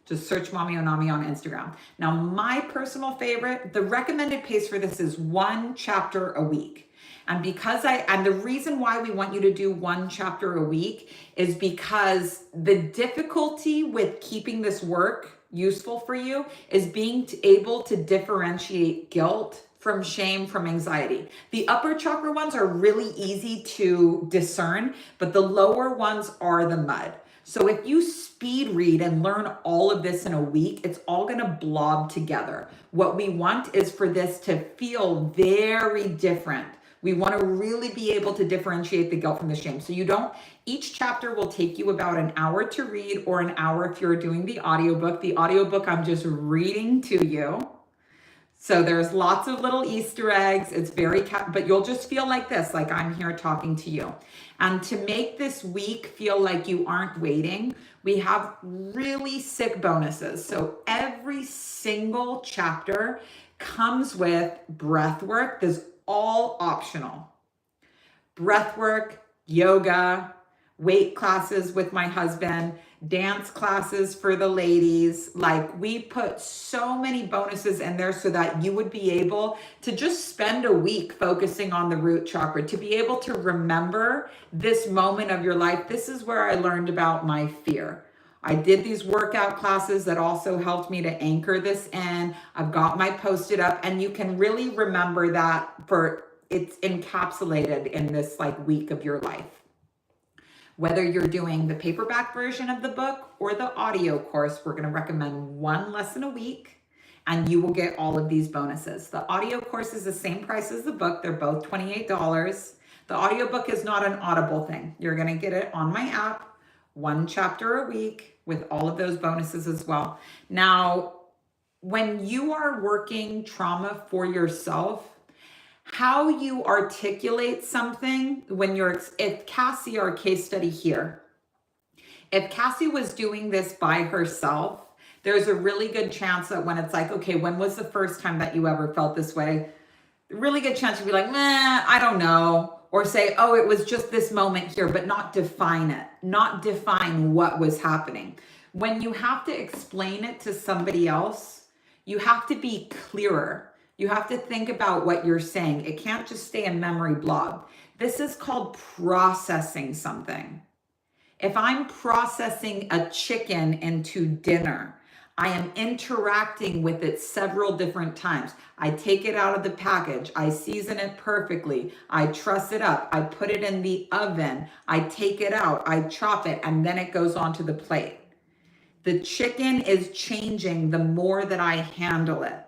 Just search Mommy Onami on Instagram. Now, my personal favorite, the recommended pace for this is 1 chapter a week. And the reason why we want you to do 1 chapter a week is because the difficulty with keeping this work useful for you is being able to differentiate guilt from shame, from anxiety. The upper chakra ones are really easy to discern, but the lower ones are the mud. So if you speed read and learn all of this in a week, it's all gonna blob together. What we want is for this to feel very different. We wanna really be able to differentiate the guilt from the shame. So each chapter will take you about an hour to read, or an hour if you're doing the audiobook. The audiobook, I'm just reading to you. So there's lots of little Easter eggs. It's but you'll just feel like this, like I'm here talking to you. And to make this week feel like you aren't waiting, we have really sick bonuses. So every single chapter comes with breath work. This is all optional. Breath work, yoga, weight classes with my husband, dance classes for the ladies. Like, we put so many bonuses in there so that you would be able to just spend a week focusing on the root chakra, to be able to remember this moment of your life. This is where I learned about my fear. I did these workout classes that also helped me to anchor this in. I've got my Post-it up, and you can really remember that it's encapsulated in this week of your life. Whether you're doing the paperback version of the book or the audio course, we're going to recommend 1 lesson a week, and you will get all of these bonuses. The audio course is the same price as the book. They're both $28. The audiobook is not an Audible thing. You're going to get it on my app, 1 chapter a week with all of those bonuses as well. Now, when you are working trauma for yourself, how you articulate something if Cassie, our case study here, if Cassie was doing this by herself, there's a really good chance that when it's like, okay, when was the first time that you ever felt this way? Really good chance you'd be like, I don't know. Or say, oh, it was just this moment here, but not define it, not define what was happening. When you have to explain it to somebody else, you have to be clearer. You have to think about what you're saying. It can't just stay a memory blob. This is called processing something. If I'm processing a chicken into dinner, I am interacting with it several different times. I take it out of the package. I season it perfectly. I truss it up. I put it in the oven. I take it out. I chop it, and then it goes onto the plate. The chicken is changing the more that I handle it.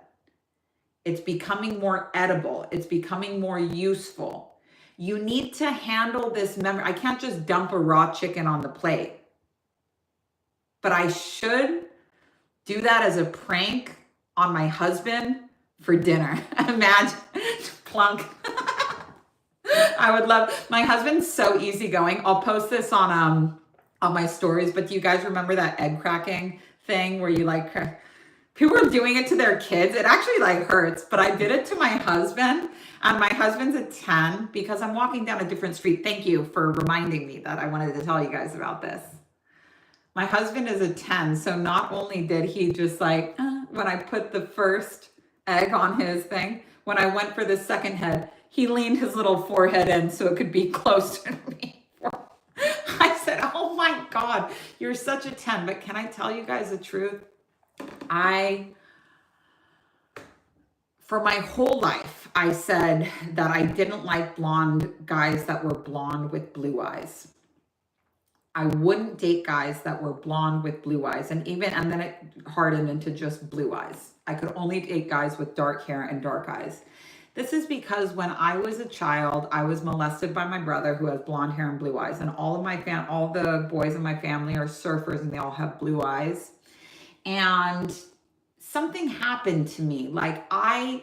It's becoming more edible. It's becoming more useful. You need to handle this memory. I can't just dump a raw chicken on the plate. But I should do that as a prank on my husband for dinner. Imagine, plunk. I would love, my husband's so easygoing. I'll post this on my stories, but do you guys remember that egg cracking thing where you people are doing it to their kids. It actually like hurts, but I did it to my husband, and my husband's a 10 because I'm walking down a different street. Thank you for reminding me that I wanted to tell you guys about this. My husband is a 10, so not only did he just like, when I put the first egg on his thing, when I went for the second head, he leaned his little forehead in so it could be close to me. I said, oh my God, you're such a 10. But can I tell you guys the truth? For my whole life, I said that I didn't like blonde guys that were blonde with blue eyes. I wouldn't date guys that were blonde with blue eyes. And then it hardened into just blue eyes. I could only date guys with dark hair and dark eyes. This is because when I was a child, I was molested by my brother who has blonde hair and blue eyes. And all the boys in my family are surfers and they all have blue eyes. And something happened to me.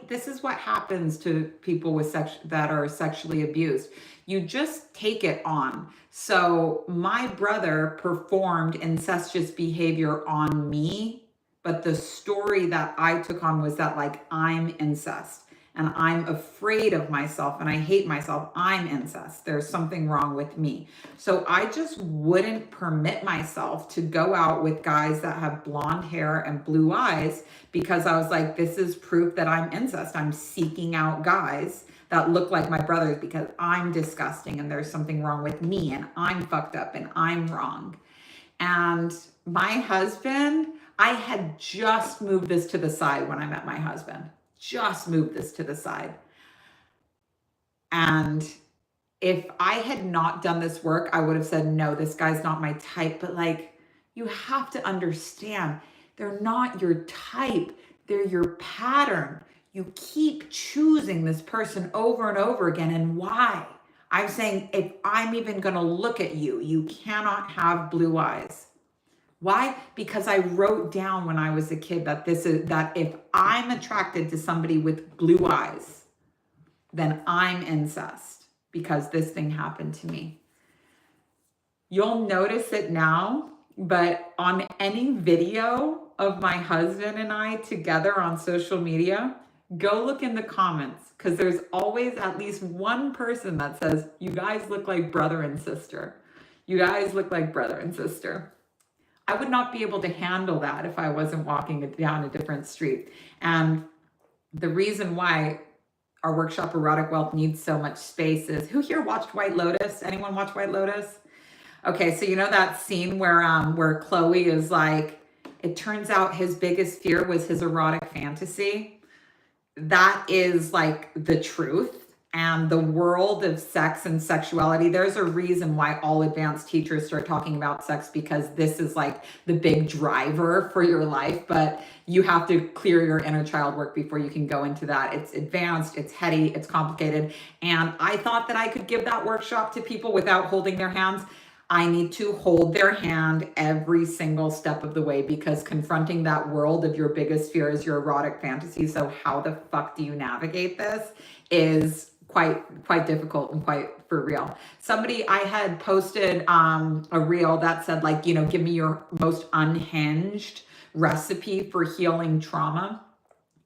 This is what happens to people that are sexually abused. You just take it on. So my brother performed incestuous behavior on me, but the story that I took on was that like I'm incest and I'm afraid of myself and I hate myself. I'm incest. There's something wrong with me. So I just wouldn't permit myself to go out with guys that have blonde hair and blue eyes because I was like, this is proof that I'm incest. I'm seeking out guys that look like my brothers because I'm disgusting and there's something wrong with me and I'm fucked up and I'm wrong. And my husband, I had just moved this to the side when I met my husband. Just moved this to the side. And if I had not done this work, I would have said, no, this guy's not my type. But like, you have to understand, they're not your type. They're your pattern. You keep choosing this person over and over again. And why? I'm saying, if I'm even going to look at you, you cannot have blue eyes. Why? Because I wrote down when I was a kid that if I'm attracted to somebody with blue eyes, then I'm incest because this thing happened to me. You'll notice it now, but on any video of my husband and I together on social media, go look in the comments because there's always at least one person that says, you guys look like brother and sister. You guys look like brother and sister. I would not be able to handle that if I wasn't walking down a different street. And the reason why our workshop Erotic Wealth needs so much space is, who here watched White Lotus? Anyone watch White Lotus? Okay, so you know that scene where Chloe is like, it turns out his biggest fear was his erotic fantasy. That is like the truth. And the world of sex and sexuality, there's a reason why all advanced teachers start talking about sex, because this is like the big driver for your life. But you have to clear your inner child work before you can go into that. It's advanced, it's heady, it's complicated. And I thought that I could give that workshop to people without holding their hands. I need to hold their hand every single step of the way, because confronting that world of your biggest fear is your erotic fantasy. So how the fuck do you navigate this is quite difficult and quite for real. I had posted a reel that said like, give me your most unhinged recipe for healing trauma.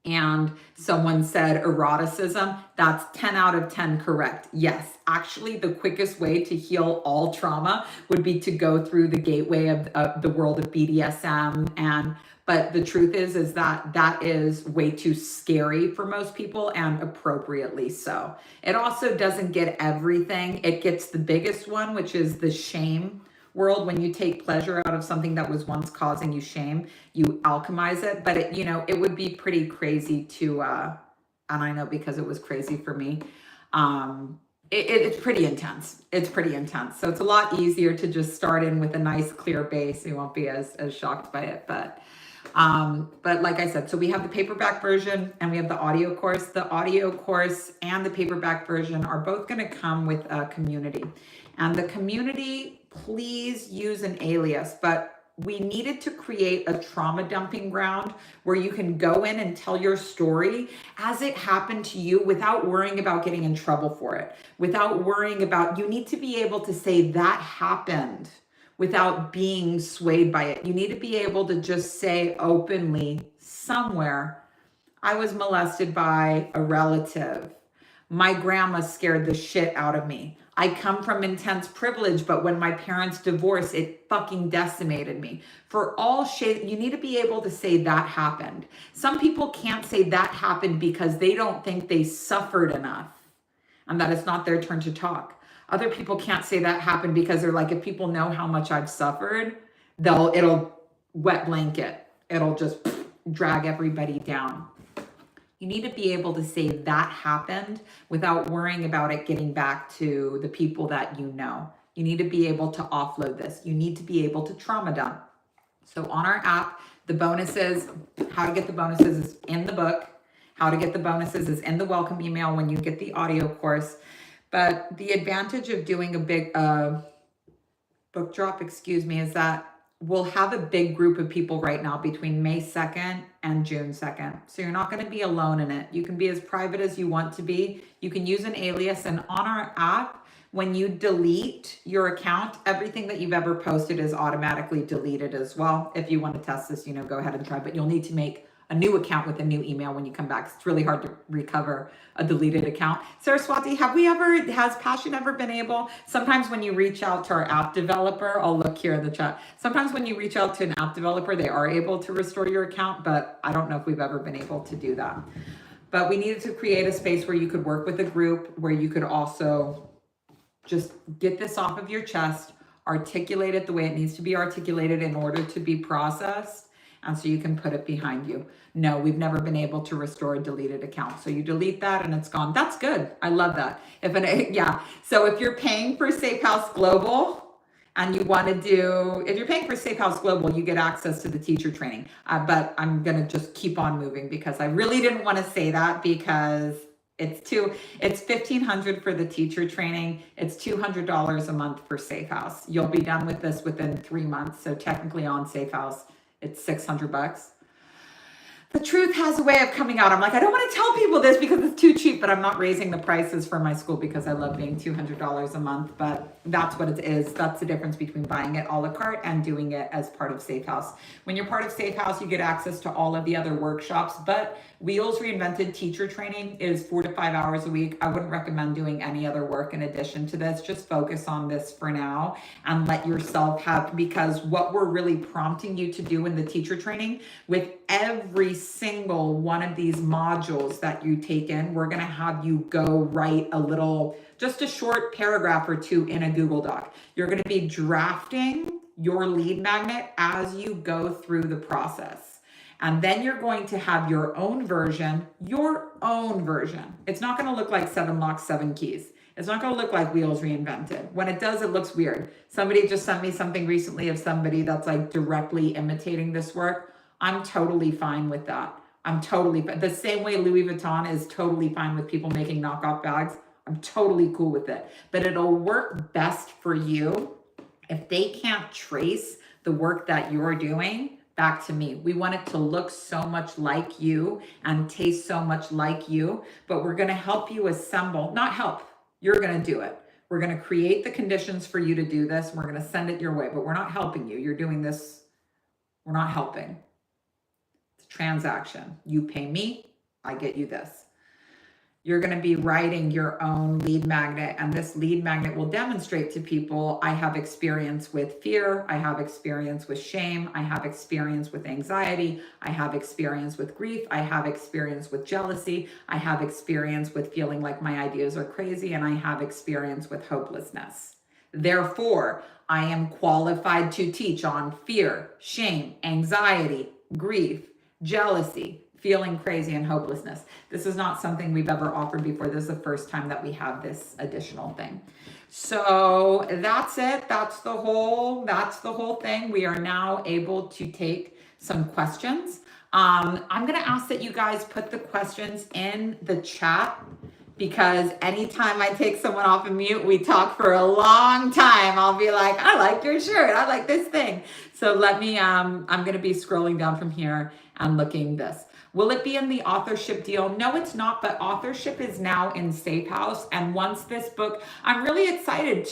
And someone said eroticism. That's 10 out of 10 correct. Yes, actually the quickest way to heal all trauma would be to go through the gateway of the world of BDSM. But the truth is that is way too scary for most people, and appropriately so. It also doesn't get everything. It gets the biggest one, which is the shame world. When you take pleasure out of something that was once causing you shame, you alchemize it. But it would be pretty crazy to, and I know because it was crazy for me. It's pretty intense. It's pretty intense. So it's a lot easier to just start in with a nice clear base. You won't be as shocked by it, but like I said, so we have the paperback version and we have the audio course. The audio course and the paperback version are both going to come with a community. And the community, please use an alias, but we needed to create a trauma dumping ground where you can go in and tell your story as it happened to you without worrying about getting in trouble for it, without worrying about, you need to be able to say that happened without being swayed by it. You need to be able to just say openly somewhere, I was molested by a relative. My grandma scared the shit out of me. I come from intense privilege, but when my parents divorced, it fucking decimated me. For all shit, you need to be able to say that happened. Some people can't say that happened because they don't think they suffered enough and that it's not their turn to talk. Other people can't say that happened because they're like, if people know how much I've suffered, it'll wet blanket. It'll just drag everybody down. You need to be able to say that happened without worrying about it getting back to the people that you know. You need to be able to offload this. You need to be able to trauma dump. So on our app, the bonuses, how to get the bonuses is in the book. How to get the bonuses is in the welcome email when you get the audio course. But the advantage of doing a big book drop, is that we'll have a big group of people right now between May 2nd and June 2nd. So you're not going to be alone in it. You can be as private as you want to be. You can use an alias, and on our app, when you delete your account, everything that you've ever posted is automatically deleted as well. If you want to test this, go ahead and try, but you'll need to make a new account with a new email when you come back. It's really hard to recover a deleted account. Saraswati, has Passion ever been able, sometimes when you reach out to our app developer, I'll look here in the chat. Sometimes when you reach out to an app developer, they are able to restore your account, but I don't know if we've ever been able to do that. But we needed to create a space where you could work with a group, where you could also just get this off of your chest, articulate it the way it needs to be articulated in order to be processed, and so you can put it behind you. No, we've never been able to restore a deleted account. So you delete that and it's gone. That's good. I love that. So if you're paying for Safe House Global and you want to if you're paying for Safe House Global, you get access to the teacher training. But I'm going to just keep on moving because I really didn't want to say that because it's $1,500 for the teacher training. It's $200 a month for Safe House. You'll be done with this within 3 months. So technically on Safe House, it's $600. The truth has a way of coming out. I'm like, I don't want to tell people this because it's too cheap, but I'm not raising the prices for my school because I love being $200 a month, but that's what it is. That's the difference between buying it a la carte and doing it as part of Safe House. When you're part of Safe House, you get access to all of the other workshops, but Wheels Reinvented teacher training is 4 to 5 hours a week. I wouldn't recommend doing any other work in addition to this. Just focus on this for now and let yourself because what we're really prompting you to do in the teacher training, with every single one of these modules that you take in, we're going to have you go write just a short paragraph or two in a Google Doc. You're going to be drafting your lead magnet as you go through the process. And then you're going to have your own version. It's not going to look like 7 Locks, 7 Keys. It's not going to look like Wheels Reinvented. When it does, it looks weird. Somebody just sent me something recently of somebody that's like directly imitating this work. I'm totally fine with that. The same way Louis Vuitton is totally fine with people making knockoff bags. I'm totally cool with it. But it'll work best for you if they can't trace the work that you're doing back to me. We want it to look so much like you and taste so much like you, but we're going to help you assemble, not help. You're going to do it. We're going to create the conditions for you to do this. We're going to send it your way, but we're not helping you. You're doing this. We're not helping. It's a transaction. You pay me, I get you this. You're going to be writing your own lead magnet, and this lead magnet will demonstrate to people, I have experience with fear, I have experience with shame, I have experience with anxiety, I have experience with grief, I have experience with jealousy, I have experience with feeling like my ideas are crazy, and I have experience with hopelessness. Therefore, I am qualified to teach on fear, shame, anxiety, grief, jealousy, feeling crazy, and hopelessness. This is not something we've ever offered before. This is the first time that we have this additional thing. So that's it. That's the whole thing. We are now able to take some questions. I'm going to ask that you guys put the questions in the chat, because anytime I take someone off of mute, we talk for a long time. I'll be like, I like your shirt. I like this thing. So let me, I'm going to be scrolling down from here and looking this. Will it be in the authorship deal? No, it's not, but authorship is now in Safe House. And once this book, I'm really excited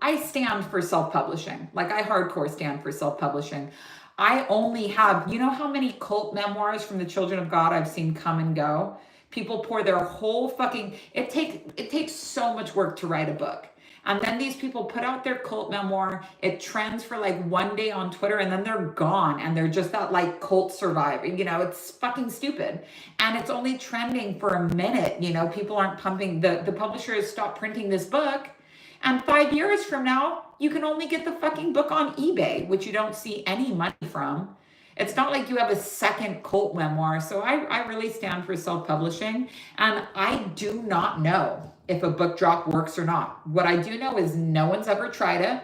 I stand for self-publishing. Like I hardcore stand for self-publishing. I only have, you know how many cult memoirs from the Children of God I've seen come and go? People pour their whole fucking, it takes so much work to write a book. And then these people put out their cult memoir. It trends for like one day on Twitter and then they're gone and they're just that like cult survivor. You know, it's fucking stupid. And it's only trending for a minute. You know, people aren't pumping, the publisher has stopped printing this book. And 5 years from now, you can only get the fucking book on eBay, which you don't see any money from. It's not like you have a second cult memoir. So I really stand for self-publishing. And I do not know if a book drop works or not. What I do know is no one's ever tried it.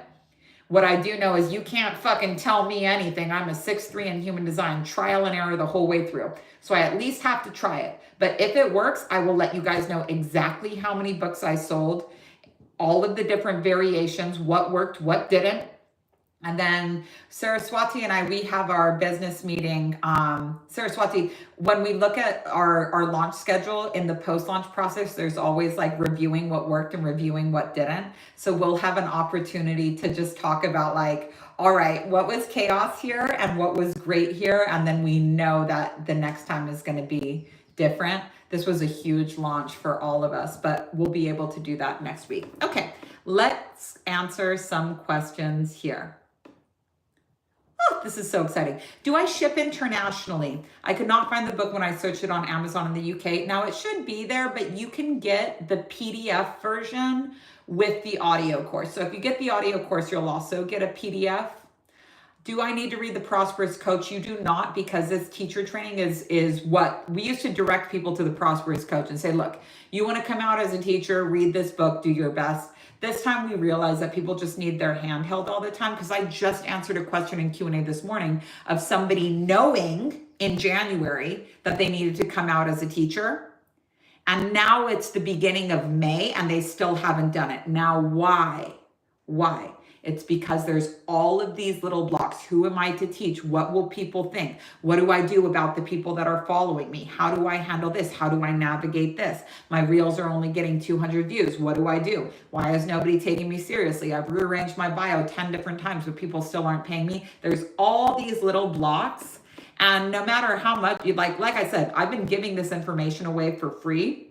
What I do know is you can't fucking tell me anything. I'm a 6'3" in human design, trial and error the whole way through. So I at least have to try it. But if it works, I will let you guys know exactly how many books I sold, all of the different variations, what worked, what didn't. And then Saraswati and we have our business meeting. Saraswati, when we look at our launch schedule in the post-launch process, there's always like reviewing what worked and reviewing what didn't. So we'll have an opportunity to just talk about like, all right, what was chaos here and what was great here? And then we know that the next time is going to be different. This was a huge launch for all of us, but we'll be able to do that next week. Okay, let's answer some questions here. Oh, this is so exciting. Do I ship internationally? I could not find the book when I searched it on Amazon in the UK. Now it should be there, but you can get the PDF version with the audio course. So if you get the audio course, you'll also get a PDF. Do I need to read The Prosperous Coach? You do not, because this teacher training is what we used to direct people to The Prosperous Coach and say, look, you want to come out as a teacher, read this book, do your best. This time we realized that people just need their hand held all the time, because I just answered a question in Q&A this morning of somebody knowing in January that they needed to come out as a teacher. And now it's the beginning of May and they still haven't done it. Now, why? Why? It's because there's all of these little blocks. Who am I to teach? What will people think? What do I do about the people that are following me? How do I handle this? How do I navigate this? My reels are only getting 200 views. What do I do? Why is nobody taking me seriously? I've rearranged my bio 10 different times, but people still aren't paying me. There's all these little blocks. And no matter how much you like I said, I've been giving this information away for free.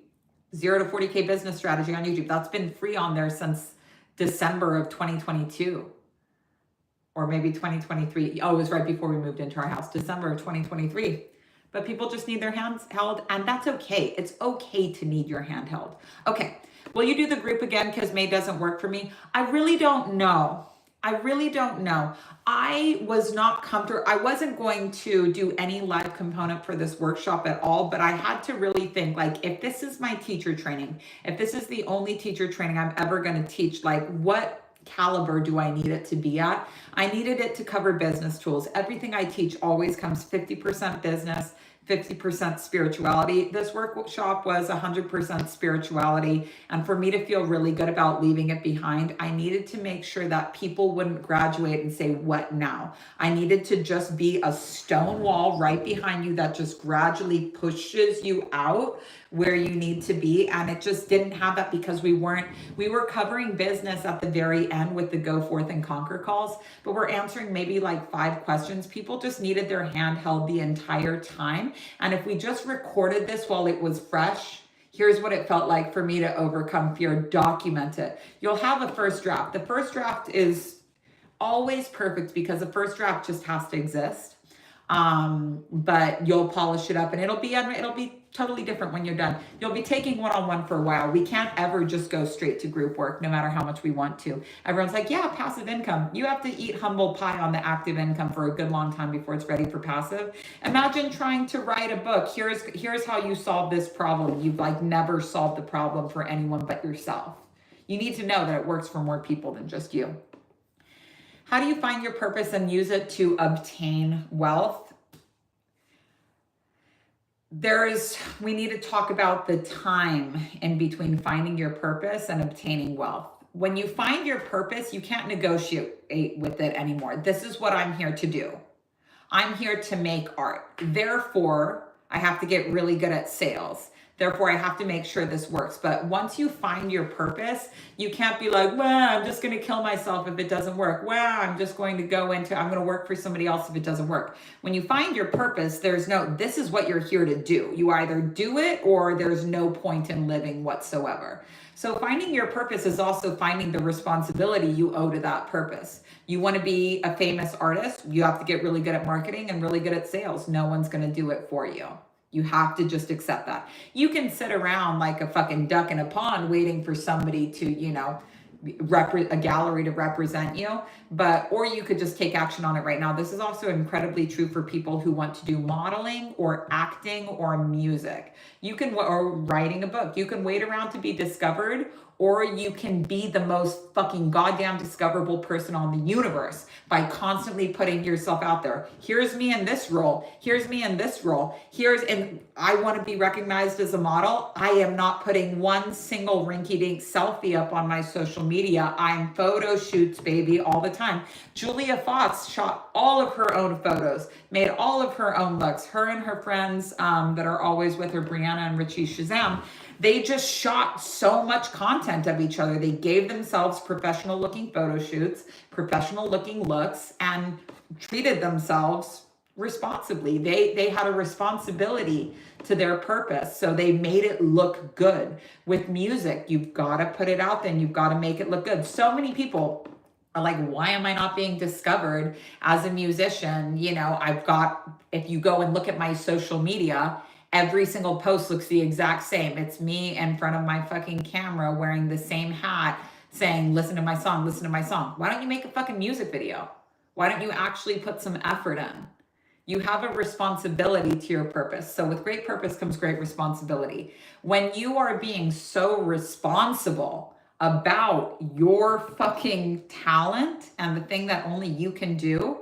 0 to 40K business strategy on YouTube. That's been free on there since December of 2022, or maybe 2023. Oh, it was right before we moved into our house, December of 2023. But people just need their hands held, and that's okay. It's okay to need your hand held. Okay, will you do the group again because May doesn't work for me? I really don't know. I was not comfortable. I wasn't going to do any live component for this workshop at all, but I had to really think, like, if this is my teacher training, if this is the only teacher training I'm ever going to teach, like, what caliber do I need it to be at? I needed it to cover business tools. Everything I teach always comes 50% business, 50% spirituality. This workshop was 100% spirituality. And for me to feel really good about leaving it behind, I needed to make sure that people wouldn't graduate and say, what now? I needed to just be a stone wall right behind you that just gradually pushes you out where you need to be. And it just didn't have that because we were covering business at the very end with the Go Forth and Conquer calls, but we're answering maybe like 5 questions. People just needed their hand held the entire time. And if we just recorded this while it was fresh, here's what it felt like for me to overcome fear. Document it. You'll have a first draft. The first draft is always perfect because the first draft just has to exist. But you'll polish it up and it'll be totally different when you're done. You'll be taking one-on-one for a while. We can't ever just go straight to group work, no matter how much we want to. Everyone's like, yeah, passive income. You have to eat humble pie on the active income for a good long time before it's ready for passive. Imagine trying to write a book. Here's how you solve this problem. You've like never solved the problem for anyone but yourself. You need to know that it works for more people than just you. How do you find your purpose and use it to obtain wealth? We need to talk about the time in between finding your purpose and obtaining wealth. When you find your purpose, you can't negotiate with it anymore. This is what I'm here to do. I'm here to make art. Therefore, I have to get really good at sales. Therefore, I have to make sure this works. But once you find your purpose, you can't be like, well, I'm just going to kill myself if it doesn't work. Well, I'm going to work for somebody else if it doesn't work. When you find your purpose, this is what you're here to do. You either do it or there's no point in living whatsoever. So finding your purpose is also finding the responsibility you owe to that purpose. You want to be a famous artist, you have to get really good at marketing and really good at sales. No one's going to do it for you. You have to just accept that. You can sit around like a fucking duck in a pond waiting for somebody to, a gallery to represent you, or you could just take action on it right now. This is also incredibly true for people who want to do modeling or acting or music. Or writing a book. You can wait around to be discovered, or you can be the most fucking goddamn discoverable person on the universe by constantly putting yourself out there. Here's me in this role. Here's me in this role. And I want to be recognized as a model. I am not putting one single rinky-dink selfie up on my social media. I'm photo shoots, baby, all the time. Julia Fox shot all of her own photos, made all of her own looks. Her and her friends that are always with her, Brianna and Richie Shazam, they just shot so much content of each other. They gave themselves professional looking photo shoots, professional looking looks, and treated themselves responsibly. They had a responsibility to their purpose. So they made it look good. With music, you've got to put it out there and you've got to make it look good. So many people are like, why am I not being discovered as a musician? If you go and look at my social media, every single post looks the exact same. It's me in front of my fucking camera wearing the same hat saying, listen to my song, listen to my song. Why don't you make a fucking music video? Why don't you actually put some effort in? You have a responsibility to your purpose. So with great purpose comes great responsibility. When you are being so responsible about your fucking talent and the thing that only you can do,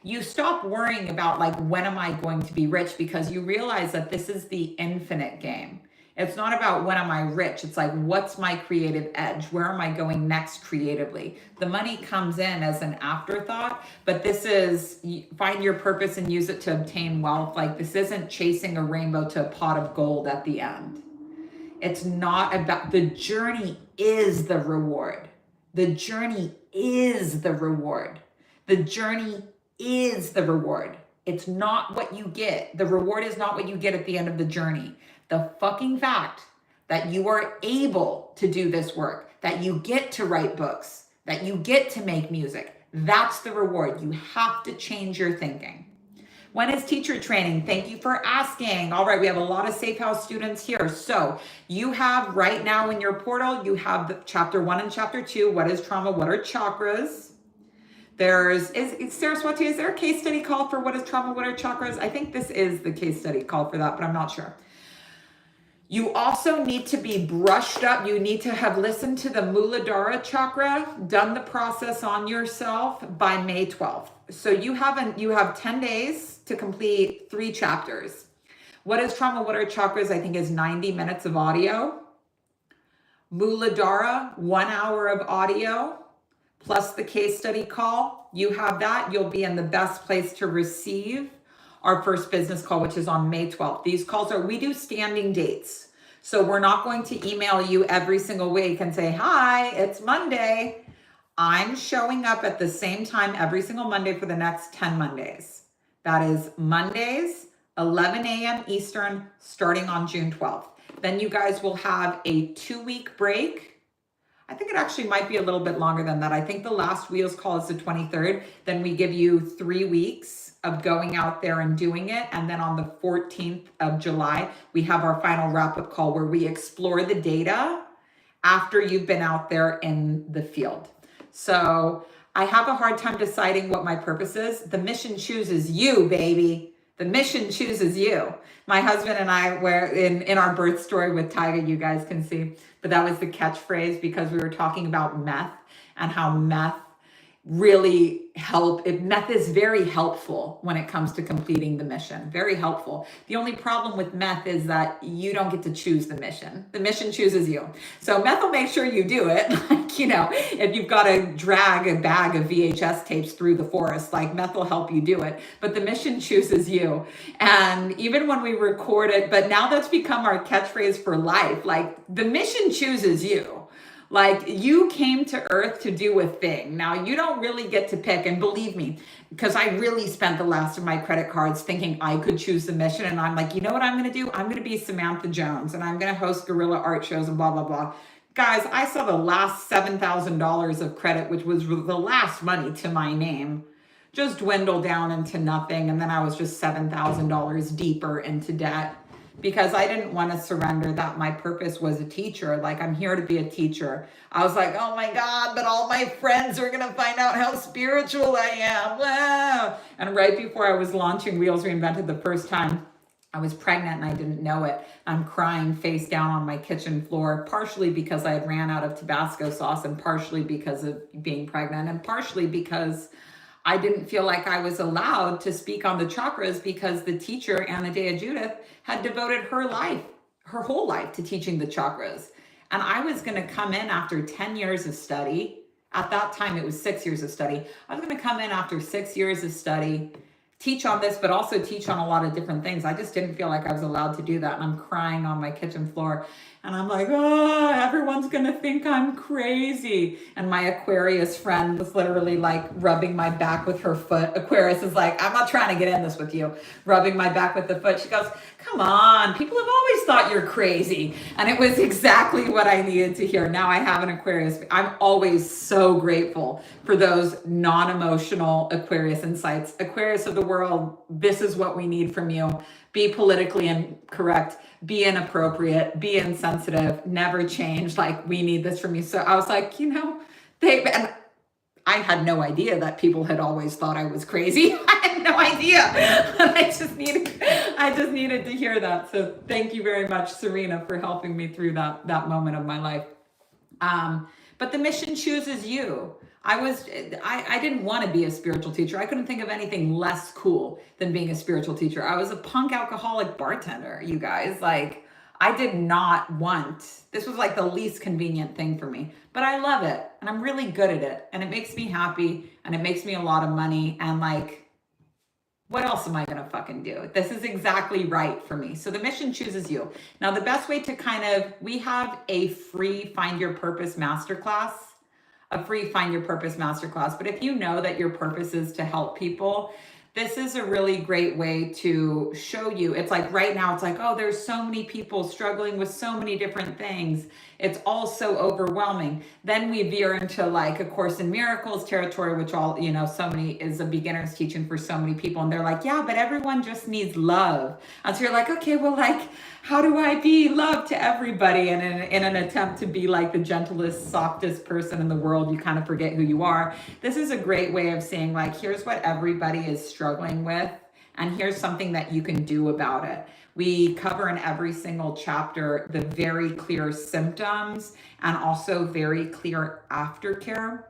you stop worrying about like, when am I going to be rich? Because you realize that this is the infinite game. It's not about when am I rich. It's like, what's my creative edge? Where am I going next creatively? The money comes in as an afterthought, but this is find your purpose and use it to obtain wealth. Like, this isn't chasing a rainbow to a pot of gold at the end. It's not about, the journey is the reward. The journey is the reward. The journey is the reward. It's not what you get. The reward is not what you get at the end of the journey. The fucking fact that you are able to do this work, that you get to write books, that you get to make music, that's the reward. You have to change your thinking. When is teacher training? Thank you for asking. All right, we have a lot of Safe House students here. So you have right now in your portal, you have the chapter 1 and chapter 2. What is trauma? What are chakras? Saraswati, is there a case study call for what is trauma? What are chakras? I think this is the case study call for that, but I'm not sure. You also need to be brushed up. You need to have listened to the Muladhara chakra, done the process on yourself by May 12th. So you have 10 days to complete 3 chapters. What is trauma? What are chakras? I think is 90 minutes of audio. Muladhara, 1 hour of audio, plus the case study call. You have that. You'll be in the best place to receive our first business call, which is on May 12th. These calls we do standing dates. So we're not going to email you every single week and say, hi, it's Monday. I'm showing up at the same time every single Monday for the next 10 Mondays. That is Mondays, 11 a.m. Eastern, starting on June 12th. Then you guys will have a 2-week break. I think it actually might be a little bit longer than that. I think the last Wheels call is the 23rd. Then we give you 3 weeks of going out there and doing it. And then on the 14th of July, we have our final wrap-up call where we explore the data after you've been out there in the field. So I have a hard time deciding what my purpose is. The mission chooses you, baby. The mission chooses you. My husband and I were in our birth story with Tyga, you guys can see, but that was the catchphrase because we were talking about meth and how meth really help. Meth is very helpful when it comes to completing the mission. Very helpful. The only problem with meth is that you don't get to choose the mission. The mission chooses you. So meth will make sure you do it. Like, you know, if you've got to drag a bag of VHS tapes through the forest, like meth will help you do it. But the mission chooses you. And even when we record it, but now that's become our catchphrase for life. Like the mission chooses you. Like you came to earth to do a thing. Now you don't really get to pick. And believe me, because I really spent the last of my credit cards thinking I could choose the mission. And I'm like, you know what I'm going to do? I'm going to be Samantha Jones and I'm going to host guerrilla art shows and blah, blah, blah. Guys, I saw the last $7,000 of credit, which was the last money to my name, just dwindle down into nothing. And then I was just $7,000 deeper into debt, because I didn't want to surrender that my purpose was a teacher. Like, I'm here to be a teacher. I was like, oh my God, but all my friends are going to find out how spiritual I am. Wow. And right before I was launching Wheels Reinvented the first time, I was pregnant and I didn't know it. I'm crying face down on my kitchen floor, partially because I had ran out of Tabasco sauce and partially because of being pregnant and partially because I didn't feel like I was allowed to speak on the chakras because the teacher, Anna Dea Judith, had devoted her life, her whole life to teaching the chakras. And I was going to come in after 10 years of study. At that time, it was 6 years of study. I was going to come in after 6 years of study, teach on this, but also teach on a lot of different things. I just didn't feel like I was allowed to do that. And I'm crying on my kitchen floor. And I'm like, oh, everyone's going to think I'm crazy. And my Aquarius friend was literally like rubbing my back with her foot. Aquarius is like, I'm not trying to get in this with you. Rubbing my back with the foot. She goes, come on, people have always thought you're crazy. And it was exactly what I needed to hear. Now I have an Aquarius. I'm always so grateful for those non-emotional Aquarius insights. Aquarius of the world, this is what we need from you. Be politically incorrect, be inappropriate, be insensitive, never change. Like, we need this from you. So I was like, you know, and I had no idea that people had always thought I was crazy. I had no idea. I just needed to hear that. So thank you very much, Serena, for helping me through that moment of my life. But the mission chooses you. I didn't want to be a spiritual teacher. I couldn't think of anything less cool than being a spiritual teacher. I was a punk alcoholic bartender, you guys. Like, I did not want, this was like the least convenient thing for me, but I love it and I'm really good at it and it makes me happy and it makes me a lot of money. And like, what else am I going to fucking do? This is exactly right for me. So the mission chooses you. Now, the best way to we have a free Find Your Purpose masterclass. But if you know that your purpose is to help people, this is a really great way to show you. It's like right now, it's like, oh, there's so many people struggling with so many different things. It's all so overwhelming. Then we veer into like A Course in Miracles territory, which so many is a beginner's teaching for so many people. And they're like, yeah, but everyone just needs love. And so you're like, okay, well, like, how do I be love to everybody? And in an attempt to be like the gentlest, softest person in the world, you kind of forget who you are. This is a great way of saying, like, here's what everybody is struggling with, and here's something that you can do about it. We cover in every single chapter the very clear symptoms and also very clear aftercare.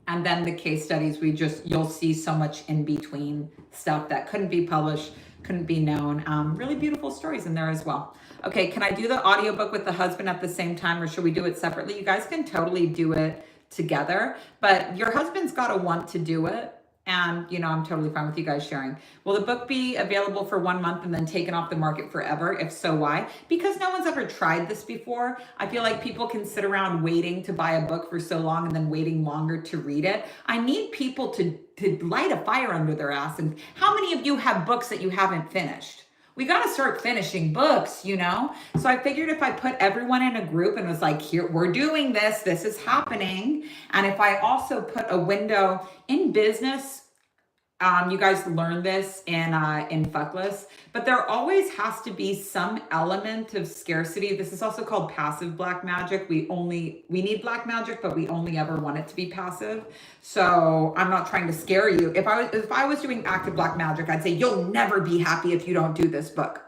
And then the case studies, you'll see so much in between stuff that couldn't be published, couldn't be known. Really beautiful stories in there as well. Okay, can I do the audiobook with the husband at the same time, or should we do it separately? You guys can totally do it together, but your husband's got to want to do it. And, I'm totally fine with you guys sharing. Will the book be available for 1 month and then taken off the market forever? If so, why? Because no one's ever tried this before. I feel like people can sit around waiting to buy a book for so long and then waiting longer to read it. I need people to light a fire under their ass. And how many of you have books that you haven't finished? We got to start finishing books, So I figured if I put everyone in a group and was like, here, we're doing this is happening. And if I also put a window in business, you guys learn this in Fuckless, but there always has to be some element of scarcity. This is also called passive black magic. We need black magic, but we only ever want it to be passive. So I'm not trying to scare you. If I was doing active black magic, I'd say you'll never be happy if you don't do this book.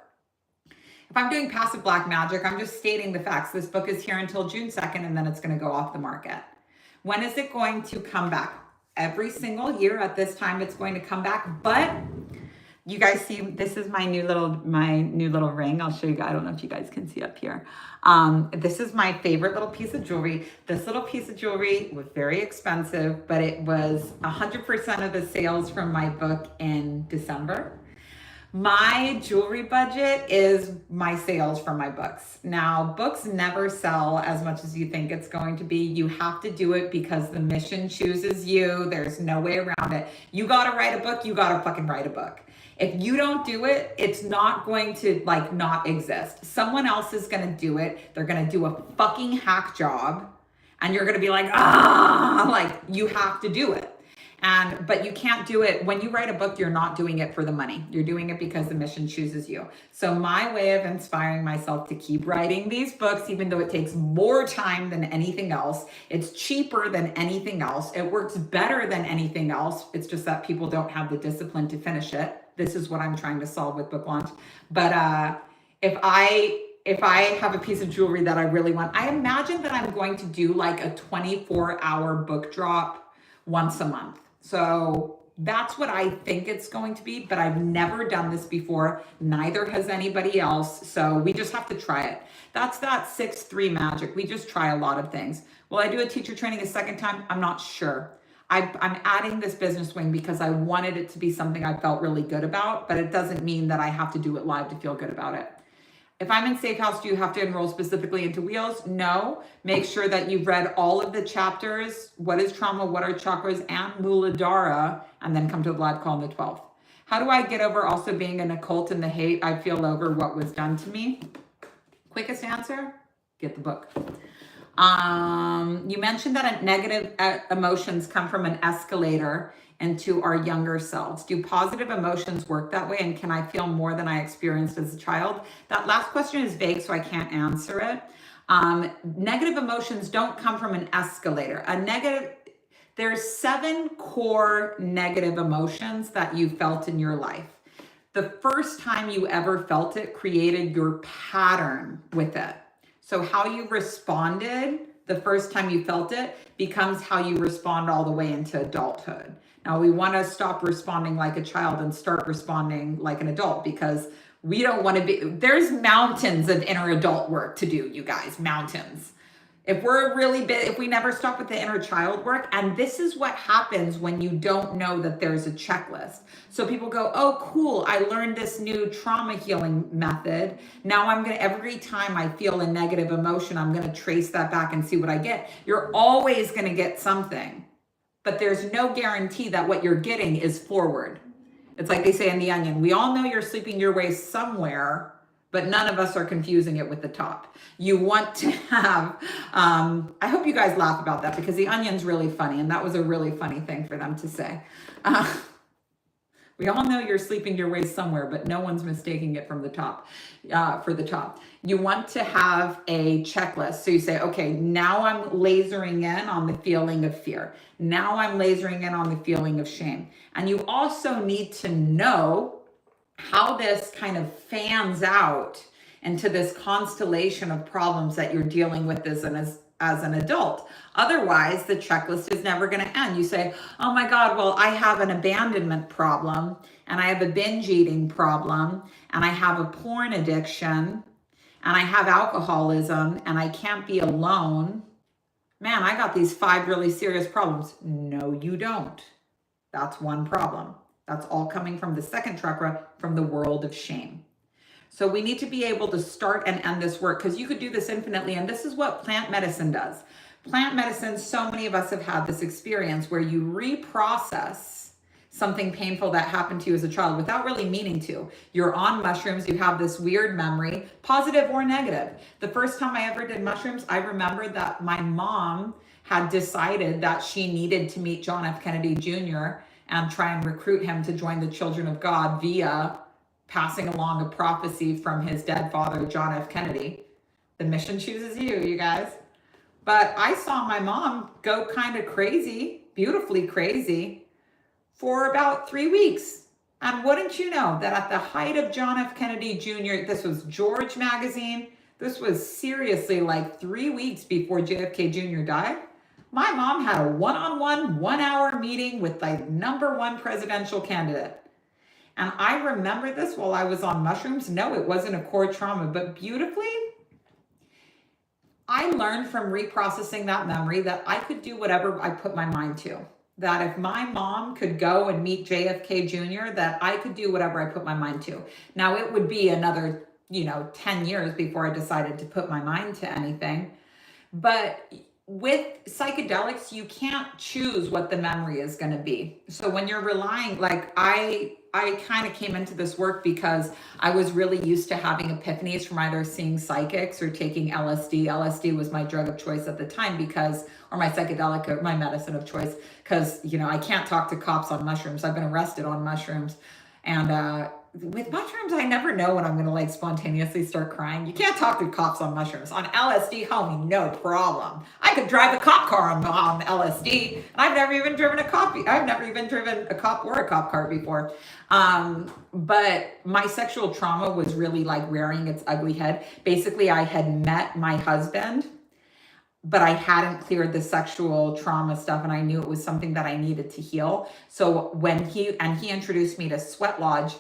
If I'm doing passive black magic, I'm just stating the facts. This book is here until June 2nd, and then it's going to go off the market. When is it going to come back? every single year at this time it's going to come back. But you guys see, this is my new little ring. I'll show you guys. I don't know if you guys can see up here. This is my favorite little piece of jewelry. This little piece of jewelry was very expensive, but it was 100% of the sales from my book in December. My jewelry budget is my sales from my books. Now, books never sell as much as you think it's going to be. You have to do it because the mission chooses you. There's no way around it. You got to write a book. You got to fucking write a book. If you don't do it, it's not going to like not exist. Someone else is going to do it. They're going to do a fucking hack job and you're going to be like, like you have to do it. But you can't do it. When you write a book, you're not doing it for the money. You're doing it because the mission chooses you. So my way of inspiring myself to keep writing these books, even though it takes more time than anything else, it's cheaper than anything else, it works better than anything else. It's just that people don't have the discipline to finish it. This is what I'm trying to solve with book launch. But if I have a piece of jewelry that I really want, I imagine that I'm going to do like a 24-hour book drop once a month. So that's what I think it's going to be, but I've never done this before. Neither has anybody else. So we just have to try it. That's that 6-3 magic. We just try a lot of things. Will I do a teacher training a second time? I'm not sure. I'm adding this business wing because I wanted it to be something I felt really good about, but it doesn't mean that I have to do it live to feel good about it. If I'm in Safe House, do you have to enroll specifically into Wheels? No. Make sure that you've read all of the chapters, what is trauma, what are chakras, and Muladhara, and then come to the live call on the 12th. How do I get over also being in a cult and the hate I feel over what was done to me? Quickest answer, get the book. You mentioned that negative emotions come from an escalator into our younger selves. Do positive emotions work that way? And can I feel more than I experienced as a child? That last question is vague, so I can't answer it. Negative emotions don't come from an escalator. There's 7 core negative emotions that you felt in your life. The first time you ever felt it created your pattern with it. So how you responded the first time you felt it becomes how you respond all the way into adulthood. Now, we want to stop responding like a child and start responding like an adult because we don't want to be, there's mountains of inner adult work to do, you guys, mountains. If we're really big, if we never stop with the inner child work, and this is what happens when you don't know that there's a checklist. So people go, oh, cool, I learned this new trauma healing method. Now I'm going to, every time I feel a negative emotion, I'm going to trace that back and see what I get. You're always going to get something, but there's no guarantee that what you're getting is forward. It's like they say in The Onion, we all know you're sleeping your way somewhere, but none of us are confusing it with the top. You want to have, I hope you guys laugh about that because The Onion's really funny, and that was a really funny thing for them to say. We all know you're sleeping your way somewhere, but no one's mistaking it from the top, for the top. You want to have a checklist. So you say, okay, now I'm lasering in on the feeling of fear. Now I'm lasering in on the feeling of shame. And you also need to know how this kind of fans out into this constellation of problems that you're dealing with as an adult. Otherwise, the checklist is never going to end. You say, oh my God, well, I have an abandonment problem, and I have a binge eating problem, and I have a porn addiction, and I have alcoholism, and I can't be alone. Man, I got these 5 really serious problems. No, you don't. That's one problem. That's all coming from the second chakra, from the world of shame. So we need to be able to start and end this work because you could do this infinitely. And this is what plant medicine does. Plant medicine, so many of us have had this experience where you reprocess something painful that happened to you as a child without really meaning to. You're on mushrooms, you have this weird memory, positive or negative. The first time I ever did mushrooms, I remembered that my mom had decided that she needed to meet John F. Kennedy Jr. and try and recruit him to join the Children of God via passing along a prophecy from his dead father, John F. Kennedy. The mission chooses you, you guys. But I saw my mom go kind of crazy, beautifully crazy, for about 3 weeks. And wouldn't you know that at the height of John F. Kennedy Jr., this was George magazine, this was seriously like 3 weeks before JFK Jr. died. My mom had a one-on-one, 1 hour meeting with the #1 presidential candidate. And I remember this while I was on mushrooms. No, it wasn't a core trauma, but beautifully, I learned from reprocessing that memory that I could do whatever I put my mind to. That if my mom could go and meet JFK Jr., that I could do whatever I put my mind to. Now, it would be another, 10 years before I decided to put my mind to anything. But with psychedelics, you can't choose what the memory is going to be. So when you're relying, like I kind of came into this work because I was really used to having epiphanies from either seeing psychics or taking LSD. LSD was my drug of choice at the time or my psychedelic, or my medicine of choice, because, I can't talk to cops on mushrooms. I've been arrested on mushrooms. And with mushrooms, I never know when I'm going to like spontaneously start crying. You can't talk to cops on mushrooms. On LSD, homie, no problem. I could drive a cop car on LSD. And I've never even driven a cop. I've never even driven a cop or a cop car before. But my sexual trauma was really like rearing its ugly head. Basically, I had met my husband, but I hadn't cleared the sexual trauma stuff, and I knew it was something that I needed to heal. So when he introduced me to Sweat Lodge,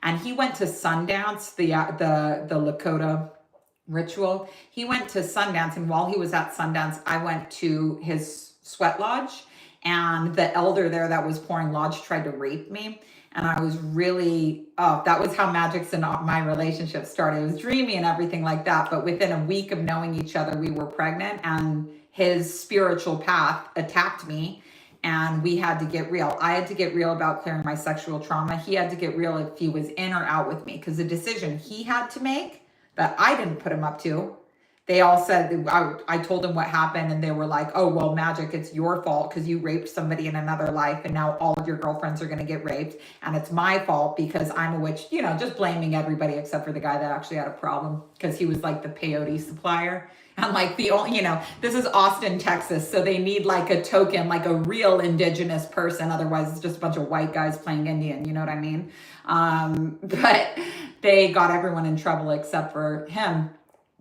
and he went to Sundance, the Lakota ritual. He went to Sundance, and while he was at Sundance, I went to his Sweat Lodge, and the elder there that was pouring lodge tried to rape me. And I was really, that was how Magic's and my relationship started. It was dreamy and everything like that. But within a week of knowing each other, we were pregnant, and his spiritual path attacked me, and we had to get real. I had to get real about clearing my sexual trauma. He had to get real if he was in or out with me, because the decision he had to make that I didn't put him up to. They all said, I told them what happened, and they were like, oh, well, Magic, it's your fault because you raped somebody in another life, and now all of your girlfriends are going to get raped. And it's my fault because I'm a witch, just blaming everybody except for the guy that actually had a problem, because he was like the peyote supplier. And like the only, this is Austin, Texas. So they need like a token, like a real indigenous person. Otherwise, it's just a bunch of white guys playing Indian. You know what I mean? But they got everyone in trouble except for him.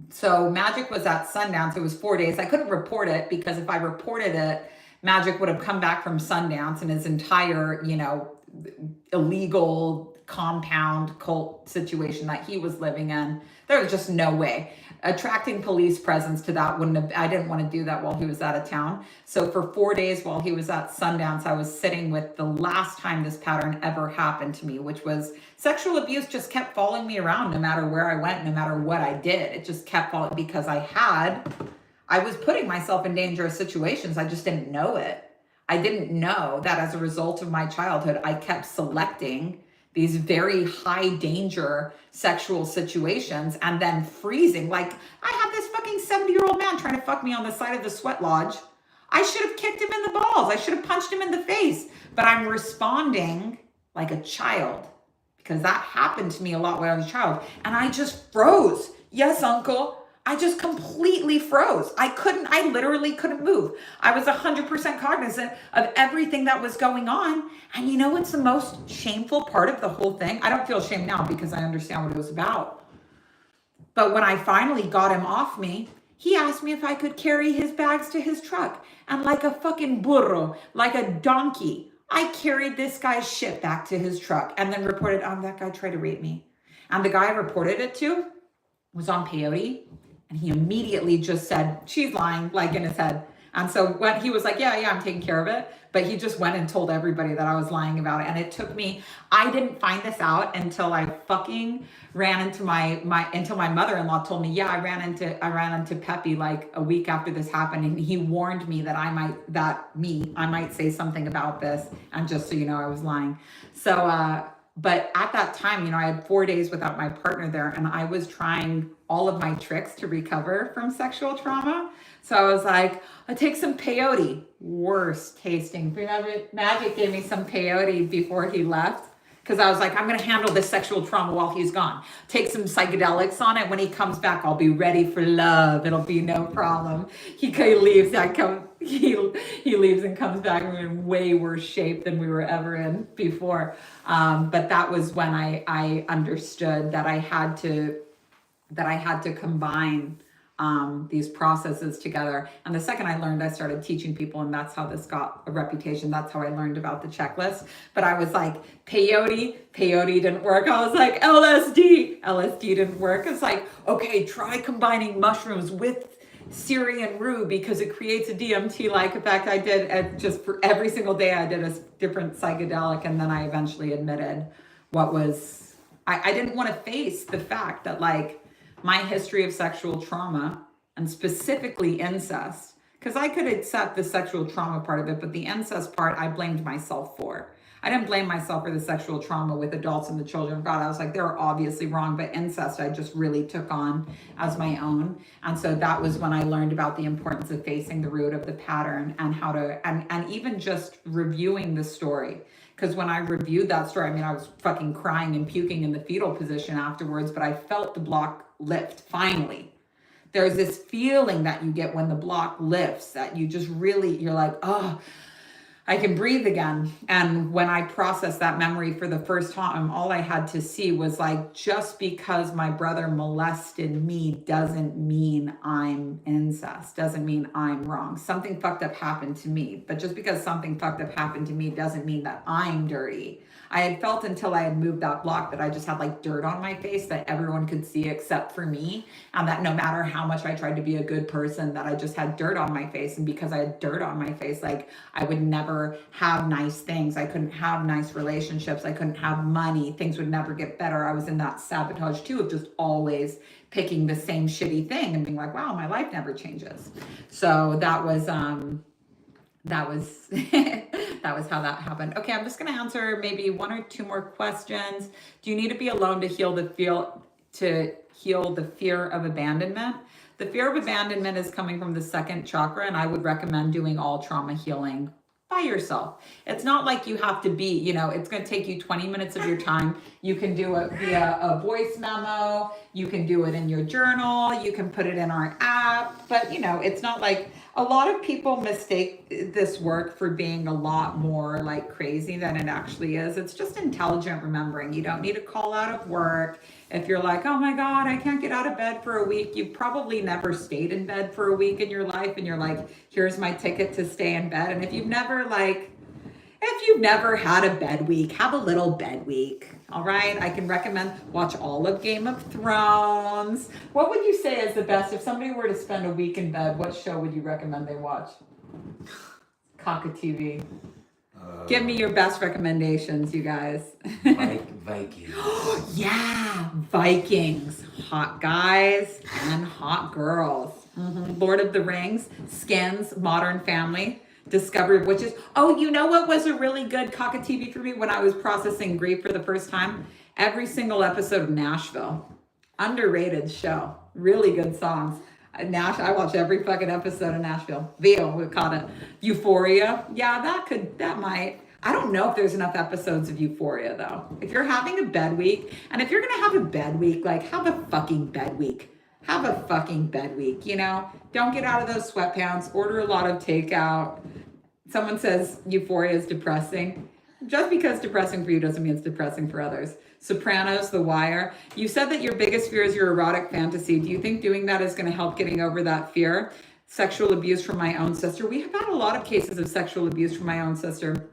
So Magic was at Sundance. It was 4 days. I couldn't report it because if I reported it, Magic would have come back from Sundance, and his entire, illegal compound cult situation that he was living in, there was just no way. Attracting police presence to that I didn't want to do that while he was out of town. So for 4 days while he was at Sundance, I was sitting with the last time this pattern ever happened to me, which was sexual abuse just kept following me around no matter where I went, no matter what I did. It just kept following because I was putting myself in dangerous situations. I just didn't know it. I didn't know that as a result of my childhood, I kept selecting these very high danger sexual situations and then freezing. Like, I have this fucking 70-year-old man trying to fuck me on the side of the Sweat Lodge. I should have kicked him in the balls. I should have punched him in the face. But I'm responding like a child because that happened to me a lot when I was a child. And I just froze. Yes, uncle. I just completely froze. I literally couldn't move. I was 100% cognizant of everything that was going on. And you know what's the most shameful part of the whole thing? I don't feel shame now because I understand what it was about. But when I finally got him off me, he asked me if I could carry his bags to his truck. And like a fucking burro, like a donkey, I carried this guy's shit back to his truck and then reported, that guy tried to rape me. And the guy I reported it to was on peyote. And he immediately just said, she's lying, like in his head. And so when he was like, yeah, I'm taking care of it. But he just went and told everybody that I was lying about it. And it took me, I didn't find this out until I fucking ran into until my mother-in-law told me, yeah, I ran into Pepe like a week after this happened. And he warned me that I might say something about this. And just so you know, I was lying. So, but at that time, I had 4 days without my partner there, and I was trying all of my tricks to recover from sexual trauma. So I was like, I'll take some peyote. Worst tasting. Magic gave me some peyote before he left because I was like, I'm going to handle this sexual trauma while he's gone. Take some psychedelics on it. When he comes back, I'll be ready for love. It'll be no problem. He leaves. He leaves and comes back in way worse shape than we were ever in before. But that was when I understood that I had to combine these processes together. And the second I learned, I started teaching people, and that's how this got a reputation. That's how I learned about the checklist. But I was like, peyote didn't work. I was like, LSD didn't work. It's like, okay, try combining mushrooms with Syrian rue because it creates a DMT-like effect. I did just for every single day, I did a different psychedelic, and then I eventually admitted I didn't want to face the fact that like my history of sexual trauma, and specifically incest, because I could accept the sexual trauma part of it, but the incest part I blamed myself for. I didn't blame myself for the sexual trauma with adults and the children of God. I was like, they're obviously wrong, but incest I just really took on as my own. And so that was when I learned about the importance of facing the root of the pattern and how to, and even just reviewing the story. Because when I reviewed that story, I mean, I was fucking crying and puking in the fetal position afterwards, but I felt the block lift finally. There's this feeling that you get when the block lifts that you just really, you're like, oh, I can breathe again. And when I processed that memory for the first time, all I had to see was like, just because my brother molested me doesn't mean I'm incest, doesn't mean I'm wrong. Something fucked up happened to me. But just because something fucked up happened to me doesn't mean that I'm dirty. I had felt until I had moved that block that I just had like dirt on my face that everyone could see except for me. And that no matter how much I tried to be a good person, that I just had dirt on my face. And because I had dirt on my face, like I would never have nice things. I couldn't have nice relationships. I couldn't have money. Things would never get better. I was in that sabotage too of just always picking the same shitty thing and being like, wow, my life never changes. So that was that was how that happened. Okay, I'm just gonna answer maybe one or two more questions. Do you need to be alone to heal the fear of abandonment? The fear of abandonment is coming from the second chakra, and I would recommend doing all trauma healing by yourself. It's not like you have to be, it's going to take you 20 minutes of your time. You can do it via a voice memo. You can do it in your journal. You can put it in our app. But, it's not like a lot of people mistake this work for being a lot more like crazy than it actually is. It's just intelligent remembering. You don't need to call out of work. If you're like, oh my God, I can't get out of bed for a week, you've probably never stayed in bed for a week in your life. And you're like, here's my ticket to stay in bed. And if you've never had a bed week, have a little bed week. All right. I can recommend watch all of Game of Thrones. What would you say is the best? If somebody were to spend a week in bed, what show would you recommend they watch? Cock TV. Give me your best recommendations, you guys. Vikings. Yeah, Vikings. Hot guys and hot girls. Lord of the Rings, Skins, Modern Family, Discovery of Witches. Oh, you know what was a really good cock TV for me when I was processing grief for the first time? Every single episode of Nashville. Underrated show. Really good songs. I watch every fucking episode of Nashville. Veal, we call it. Euphoria. Yeah, that might. I don't know if there's enough episodes of Euphoria though. If you're having a bed week, and if you're gonna have a bed week, like have a fucking bed week. Have a fucking bed week, Don't get out of those sweatpants. Order a lot of takeout. Someone says Euphoria is depressing. Just because it's depressing for you doesn't mean it's depressing for others. Sopranos, The Wire. You said that your biggest fear is your erotic fantasy. Do you think doing that is going to help getting over that fear? Sexual abuse from my own sister. We have had a lot of cases of sexual abuse from my own sister.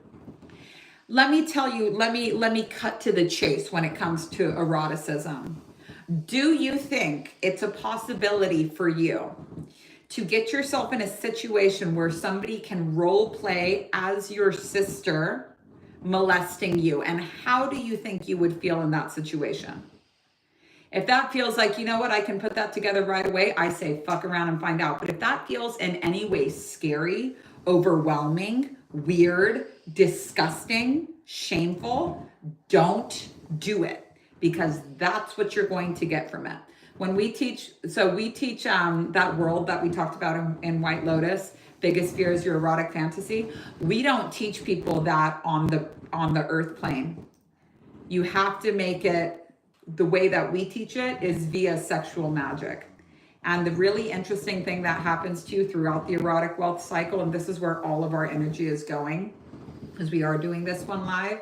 Let me tell you, let me cut to the chase when it comes to eroticism. Do you think it's a possibility for you to get yourself in a situation where somebody can role play as your sister molesting you? And how do you think you would feel in that situation? If that feels like, you know what, I can put that together right away, I say fuck around and find out. But if that feels in any way scary, overwhelming, weird, disgusting, shameful, don't do it, because that's what you're going to get from it. When we teach, that world that we talked about in White Lotus, biggest fear is your erotic fantasy. We don't teach people that on the earth plane. You have to make it, the way that we teach it is via sexual magic. And the really interesting thing that happens to you throughout the erotic wealth cycle, and this is where all of our energy is going, because we are doing this one live,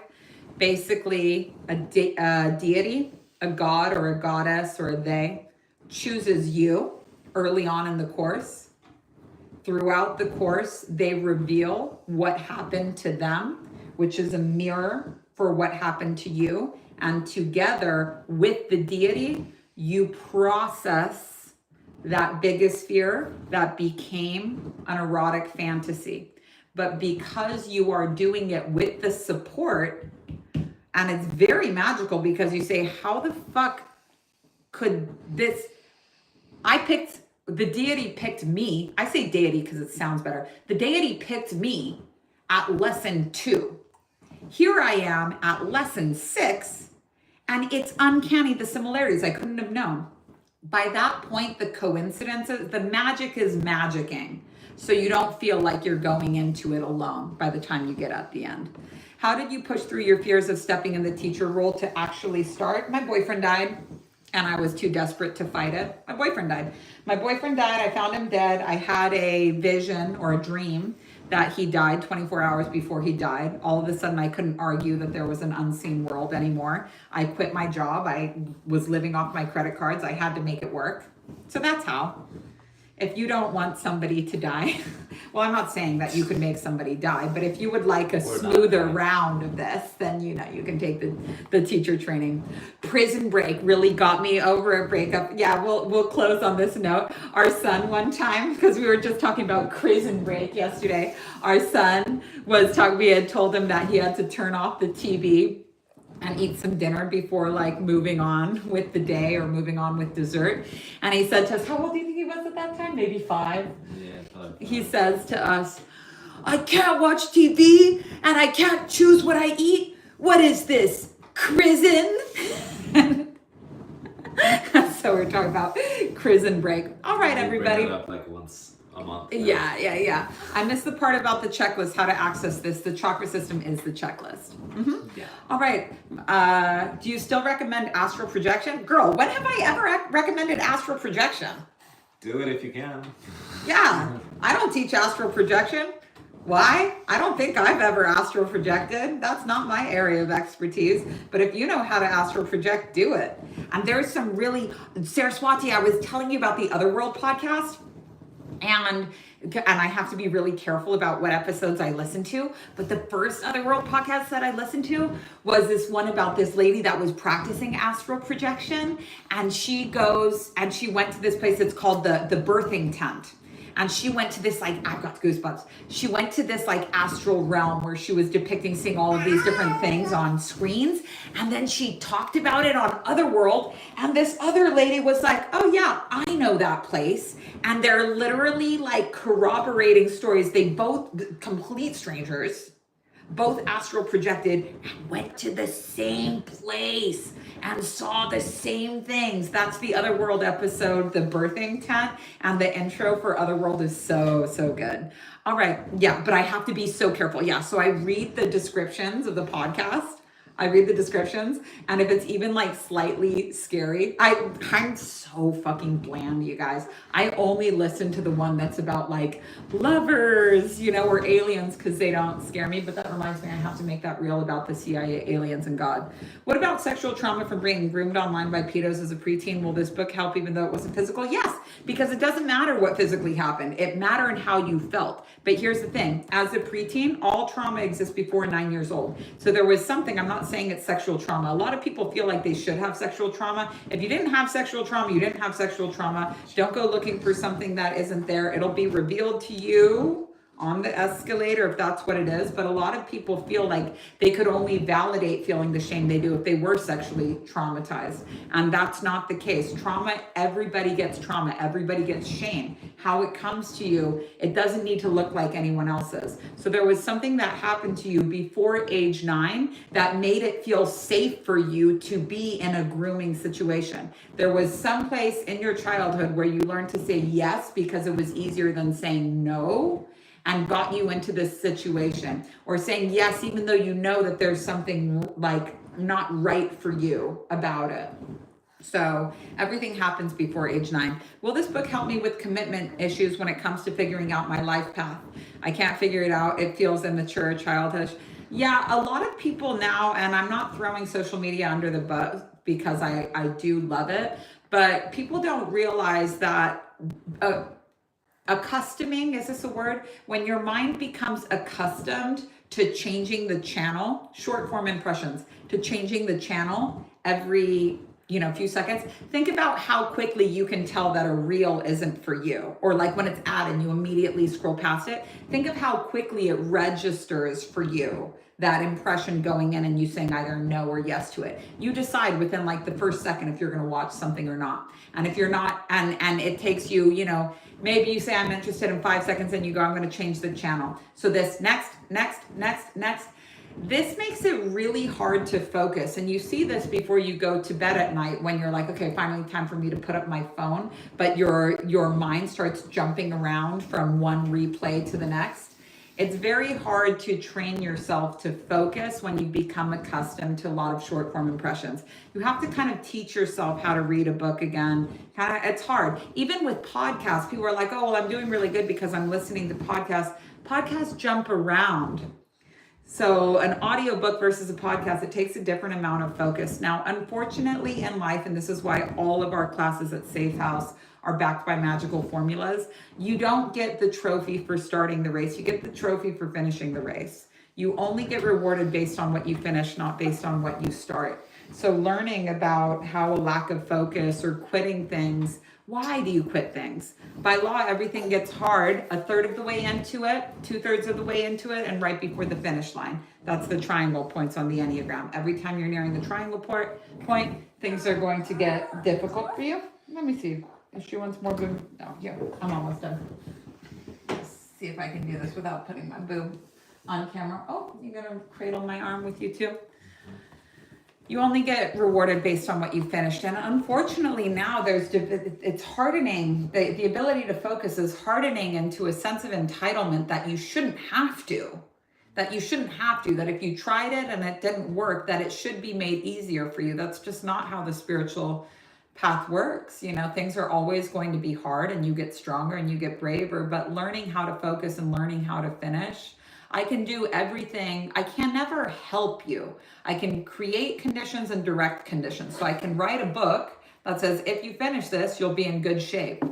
basically a deity, a god or a goddess or a they, chooses you early on in the course. Throughout the course, they reveal what happened to them, which is a mirror for what happened to you. And together with the deity, you process that biggest fear that became an erotic fantasy. But because you are doing it with the support, and it's very magical because you say, how the fuck could this, the deity picked me. I say deity because it sounds better. The deity picked me at lesson 2. Here I am at lesson 6, and it's uncanny the similarities. I couldn't have known. By that point, the coincidences, the magic is magicking. So you don't feel like you're going into it alone by the time you get at the end. How did you push through your fears of stepping in the teacher role to actually start? My boyfriend died, and I was too desperate to fight it. My boyfriend died. I found him dead. I had a vision or a dream that he died 24 hours before he died. All of a sudden, I couldn't argue that there was an unseen world anymore. I quit my job. I was living off my credit cards. I had to make it work. So that's how. If you don't want somebody to die, well, I'm not saying that you could make somebody die, but if you would like a smoother round of this, then you can take the teacher training. Prison Break really got me over a breakup. Yeah, we'll close on this note. Our son one time, because we were just talking about Prison Break yesterday, our son was talking, we had told him that he had to turn off the TV and eat some dinner before like moving on with the day or moving on with dessert. And he said to us, how old do you think he was at that time? Maybe 5. Yeah, 5. He says to us, I can't watch TV and I can't choose what I eat. What is this, prison? So we're talking about Prison Break. All right, everybody. Bring it up like once a month. Yeah. I missed the part about the checklist, how to access this. The chakra system is the checklist. Yeah. All right. Do you still recommend astral projection? Girl, when have I ever recommended astral projection? Do it if you can. Yeah, I don't teach astral projection. Why? I don't think I've ever astral projected. That's not my area of expertise. But if you know how to astral project, do it. And there's some really, Saraswati, I was telling you about the Otherworld podcast. And I have to be really careful about what episodes I listen to. But the first Otherworld podcast that I listened to was this one about this lady that was practicing astral projection. And she went to this place, it's called the birthing tent. And she went to this, like, I've got goosebumps. She went to this, like, astral realm where she was seeing all of these different things on screens. And then she talked about it on Otherworld. And this other lady was like, oh, yeah, I know that place. And they're literally, like, corroborating stories. They both, complete strangers, both astral projected and went to the same place and saw the same things. That's the Otherworld episode, the birthing tent, and the intro for Otherworld is so good. All right, yeah, but I have to be so careful. Yeah, so I read the descriptions of the podcast. and if it's even like slightly scary, I'm so fucking bland, you guys. I only listen to the one that's about like lovers, or aliens, because they don't scare me. But that reminds me, I have to make that real about the CIA, aliens, and God. What about sexual trauma from being groomed online by pedos as a preteen? Will this book help even though it wasn't physical? Yes, because it doesn't matter what physically happened. It mattered how you felt. But here's the thing, as a preteen, all trauma exists before 9 years old. So there was something, I'm not saying it's sexual trauma. A lot of people feel like they should have sexual trauma. If you didn't have sexual trauma, you didn't have sexual trauma. Don't go looking for something that isn't there. It'll be revealed to you on the escalator if that's what it is. But a lot of people feel like they could only validate feeling the shame they do if they were sexually traumatized. And that's not the case. Trauma, everybody gets trauma. Everybody gets shame. How it comes to you, it doesn't need to look like anyone else's. So there was something that happened to you before age 9 that made it feel safe for you to be in a grooming situation. There was some place in your childhood where you learned to say yes because it was easier than saying no, and got you into this situation, or saying yes even though you know that there's something like not right for you about it. So everything happens before age 9. Will this book help me with commitment issues when it comes to figuring out my life path? I can't figure it out. It feels immature, childish. Yeah, a lot of people now, and I'm not throwing social media under the bus because I do love it, But people don't realize that accustoming, is this a word? When your mind becomes accustomed to changing the channel, short form impressions, to changing the channel every few seconds. Think about how quickly you can tell that a reel isn't for you, or like when it's ad and you immediately scroll past it. Think of how quickly it registers for you, that impression going in and you saying either no or yes to it. You decide within like the first second if you're going to watch something or not. And if you're not, and it takes you, maybe you say I'm interested in 5 seconds and you go, I'm going to change the channel. So this next. This makes it really hard to focus. And you see this before you go to bed at night when you're like, okay, finally time for me to put up my phone. But your mind starts jumping around from one replay to the next. It's very hard to train yourself to focus when you become accustomed to a lot of short form impressions. You have to kind of teach yourself how to read a book again. It's hard. Even with podcasts, people are like, oh, well, I'm doing really good because I'm listening to podcasts. Podcasts jump around. So an audiobook versus a podcast, it takes a different amount of focus. Now, unfortunately in life, and this is why all of our classes at Safe House are backed by magical formulas, you don't get the trophy for starting the race. You get the trophy for finishing the race. You only get rewarded based on what you finish, not based on what you start. So learning about how a lack of focus or quitting things, why do you quit things? By law, everything gets hard a third of the way into it, 2/3 of the way into it, and right before the finish line. That's the triangle points on the Enneagram. Every time you're nearing the triangle point, things are going to get difficult for you. Let me see if she wants more boob. No, yeah, I'm almost done. Let's see if I can do this without putting my boob on camera. Oh, you're gonna cradle my arm with you too? You only get rewarded based on what you finished. And unfortunately now it's hardening. The ability to focus is hardening into a sense of entitlement that you shouldn't have to. That if you tried it and it didn't work, that it should be made easier for you. That's just not how the spiritual path works. Things are always going to be hard and you get stronger and you get braver, but learning how to focus and learning how to finish. I can do everything. I can never help you. I can create conditions and direct conditions. So I can write a book that says, if you finish this, you'll be in good shape.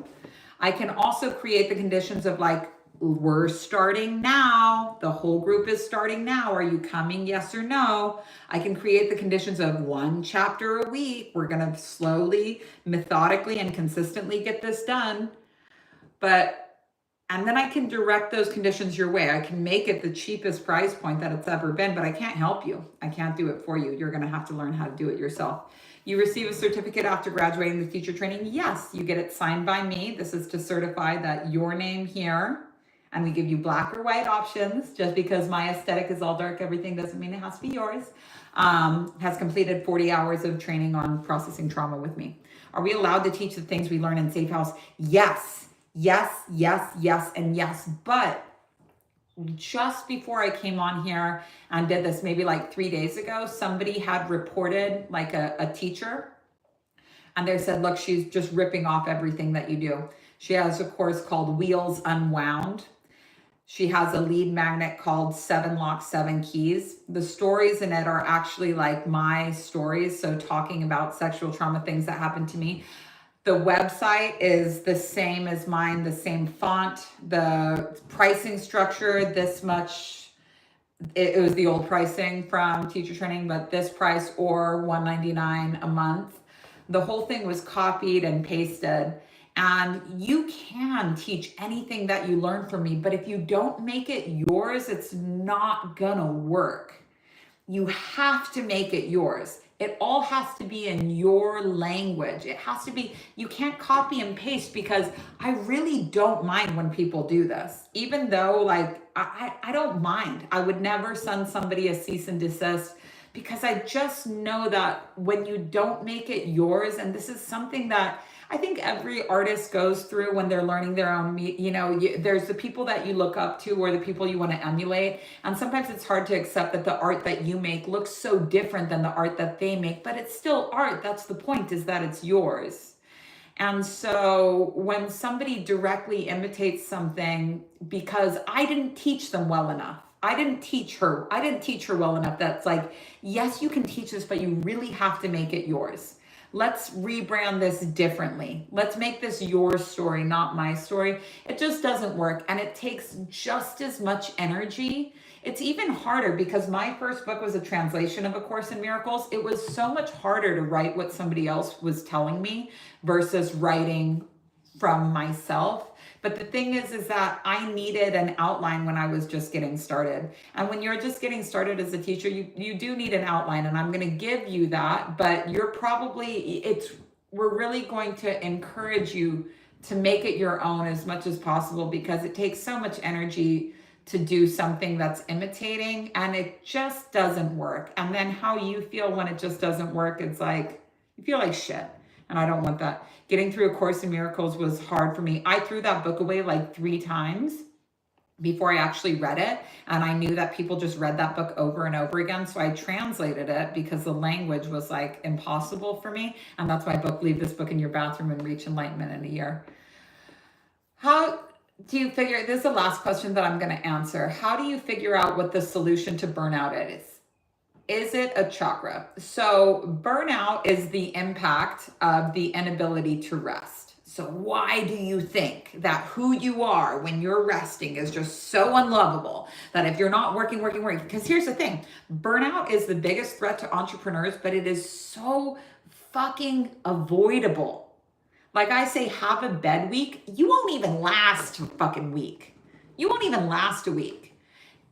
I can also create the conditions of like, we're starting now. The whole group is starting now. Are you coming? Yes or no? I can create the conditions of 1 chapter a week. We're going to slowly, methodically, and consistently get this done. And then I can direct those conditions your way. I can make it the cheapest price point that it's ever been, but I can't help you. I can't do it for you. You're going to have to learn how to do it yourself. You receive a certificate after graduating the teacher training. Yes, you get it signed by me. This is to certify that your name here, and we give you black or white options. Just because my aesthetic is all dark, everything doesn't mean it has to be yours. Has completed 40 hours of training on processing trauma with me. Are we allowed to teach the things we learn in Safe House? Yes. Yes, and yes. But just before I came on here and did this, maybe like 3 days ago, somebody had reported like a teacher, and they said, look, she's just ripping off everything that you do. She has a course called Wheels Unwound. She has a lead magnet called 7 Locks, 7 Keys. The stories in it are actually like my stories. So talking about sexual trauma, things that happened to me. The website is the same as mine, the same font, the pricing structure, this much. It was the old pricing from teacher training, but this price or $199 a month. The whole thing was copied and pasted. And you can teach anything that you learn from me, but if you don't make it yours, it's not gonna work. You have to make it yours. It all has to be in your language. It has to be, you can't copy and paste, because I really don't mind when people do this. Even though like, I don't mind. I would never send somebody a cease and desist, because I just know that when you don't make it yours, and this is something that I think every artist goes through when they're learning their own, there's the people that you look up to or the people you want to emulate. And sometimes it's hard to accept that the art that you make looks so different than the art that they make, but it's still art. That's the point, is that it's yours. And so when somebody directly imitates something, because I didn't teach them well enough, I didn't teach her well enough, that's like, yes, you can teach this, but you really have to make it yours. let's rebrand this differently. Let's make this your story, not my story. It just doesn't work. And it takes just as much energy. It's even harder because my first book was a translation of A Course in Miracles. It was so much harder to write what somebody else was telling me versus writing from myself. But the thing is that I needed an outline when I was just getting started. And when you're just getting started as a teacher, you do need an outline, and I'm going to give you that, but we're really going to encourage you to make it your own as much as possible, because it takes so much energy to do something that's imitating, and it just doesn't work. And then how you feel when it just doesn't work, it's like, you feel like shit. And I don't want that. Getting through A Course in Miracles was hard for me. I threw that book away like 3 times before I actually read it. And I knew that people just read that book over and over again. So I translated it because the language was like impossible for me. And that's my book, Leave This Book in Your Bathroom and Reach Enlightenment in a Year. How do you figure, this is the last question that I'm going to answer. How do you figure out what the solution to burnout is? Is it a chakra? So burnout is the impact of the inability to rest. So why do you think that who you are when you're resting is just so unlovable that if you're not working? Because here's the thing, burnout is the biggest threat to entrepreneurs, but it is so fucking avoidable. Like I say, have a bed week. You won't even last a fucking week. You won't even last a week.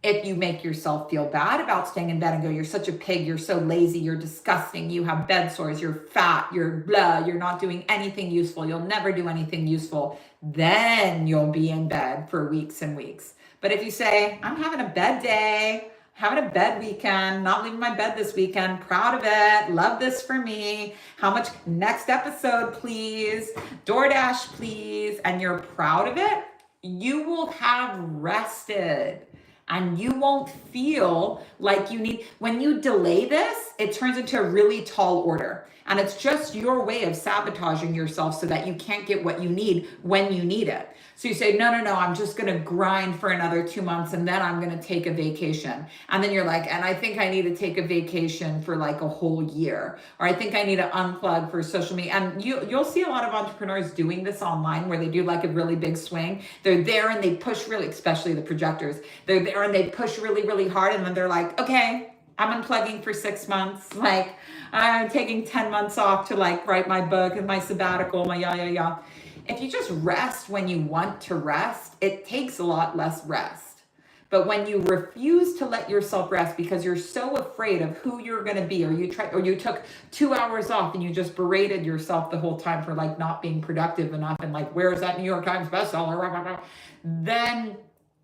If you make yourself feel bad about staying in bed and go, you're such a pig, you're so lazy, you're disgusting, you have bed sores, you're fat, you're blah, you're not doing anything useful, you'll never do anything useful, then you'll be in bed for weeks and weeks. But if you say, I'm having a bed day, having a bed weekend, not leaving my bed this weekend, proud of it, love this for me, how much, next episode please, DoorDash please, and you're proud of it, you will have rested. And you won't feel like you need, when you delay this, it turns into a really tall order. And it's just your way of sabotaging yourself so that you can't get what you need when you need it. So you say, no, I'm just going to grind for another 2 months and then I'm going to take a vacation. And then you're like, and I think I need to take a vacation for like a whole year. Or I think I need to unplug for social media. And you'll see a lot of entrepreneurs doing this online where they do like a really big swing. They're there and they push really, especially the projectors. They're there and they push really, really hard. And then they're like, okay, I'm unplugging for 6 months. Like I'm taking 10 months off to like write my book and my sabbatical, my yah. If you just rest when you want to rest, it takes a lot less rest. But when you refuse to let yourself rest because you're so afraid of who you're going to be, or you took 2 hours off and you just berated yourself the whole time for like not being productive enough and like, where's that New York Times bestseller? Then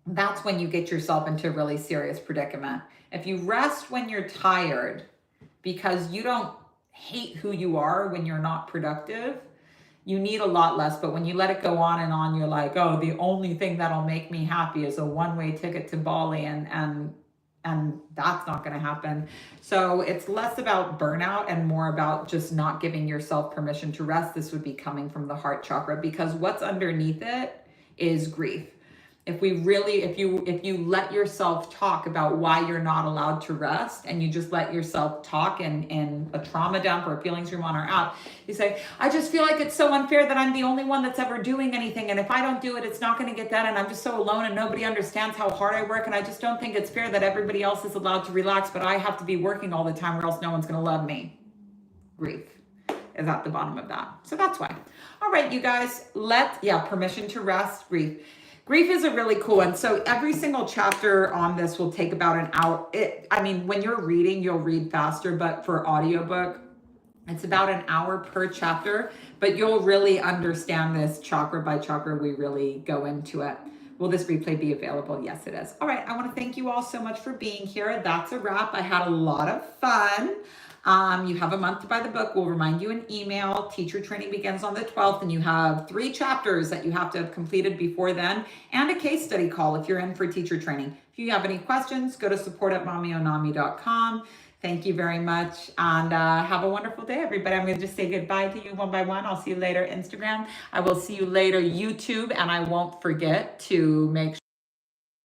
that's when you get yourself into a really serious predicament. If you rest when you're tired because you don't hate who you are when you're not productive, you need a lot less. But when you let it go on and on, you're like, oh, the only thing that'll make me happy is a one-way ticket to Bali, and that's not going to happen. So it's less about burnout and more about just not giving yourself permission to rest. This would be coming from the heart chakra, because what's underneath it is grief. If you let yourself talk about why you're not allowed to rest, and you just let yourself talk in a trauma dump or a feelings room on our app, you say, I just feel like it's so unfair that I'm the only one that's ever doing anything. And if I don't do it, it's not going to get done. And I'm just so alone and nobody understands how hard I work. And I just don't think it's fair that everybody else is allowed to relax, but I have to be working all the time or else no one's going to love me. Grief is at the bottom of that. So that's why. All right, you guys, permission to rest, grief. Grief is a really cool one. So every single chapter on this will take about an hour. When you're reading, you'll read faster, but for audiobook, it's about an hour per chapter, but you'll really understand this chakra by chakra. We really go into it. Will this replay be available? Yes, it is. All right. I want to thank you all so much for being here. That's a wrap. I had a lot of fun. You have a month to buy the book. We'll remind you in email. Teacher training begins on the 12th, and you have 3 chapters that you have to have completed before then, and a case study call if you're in for teacher training. If you have any questions, go to support@mommyonami.com. Thank you very much, and have a wonderful day, everybody. I'm going to just say goodbye to you one by one. I'll see you later, Instagram. I will see you later, YouTube, and I won't forget to make sure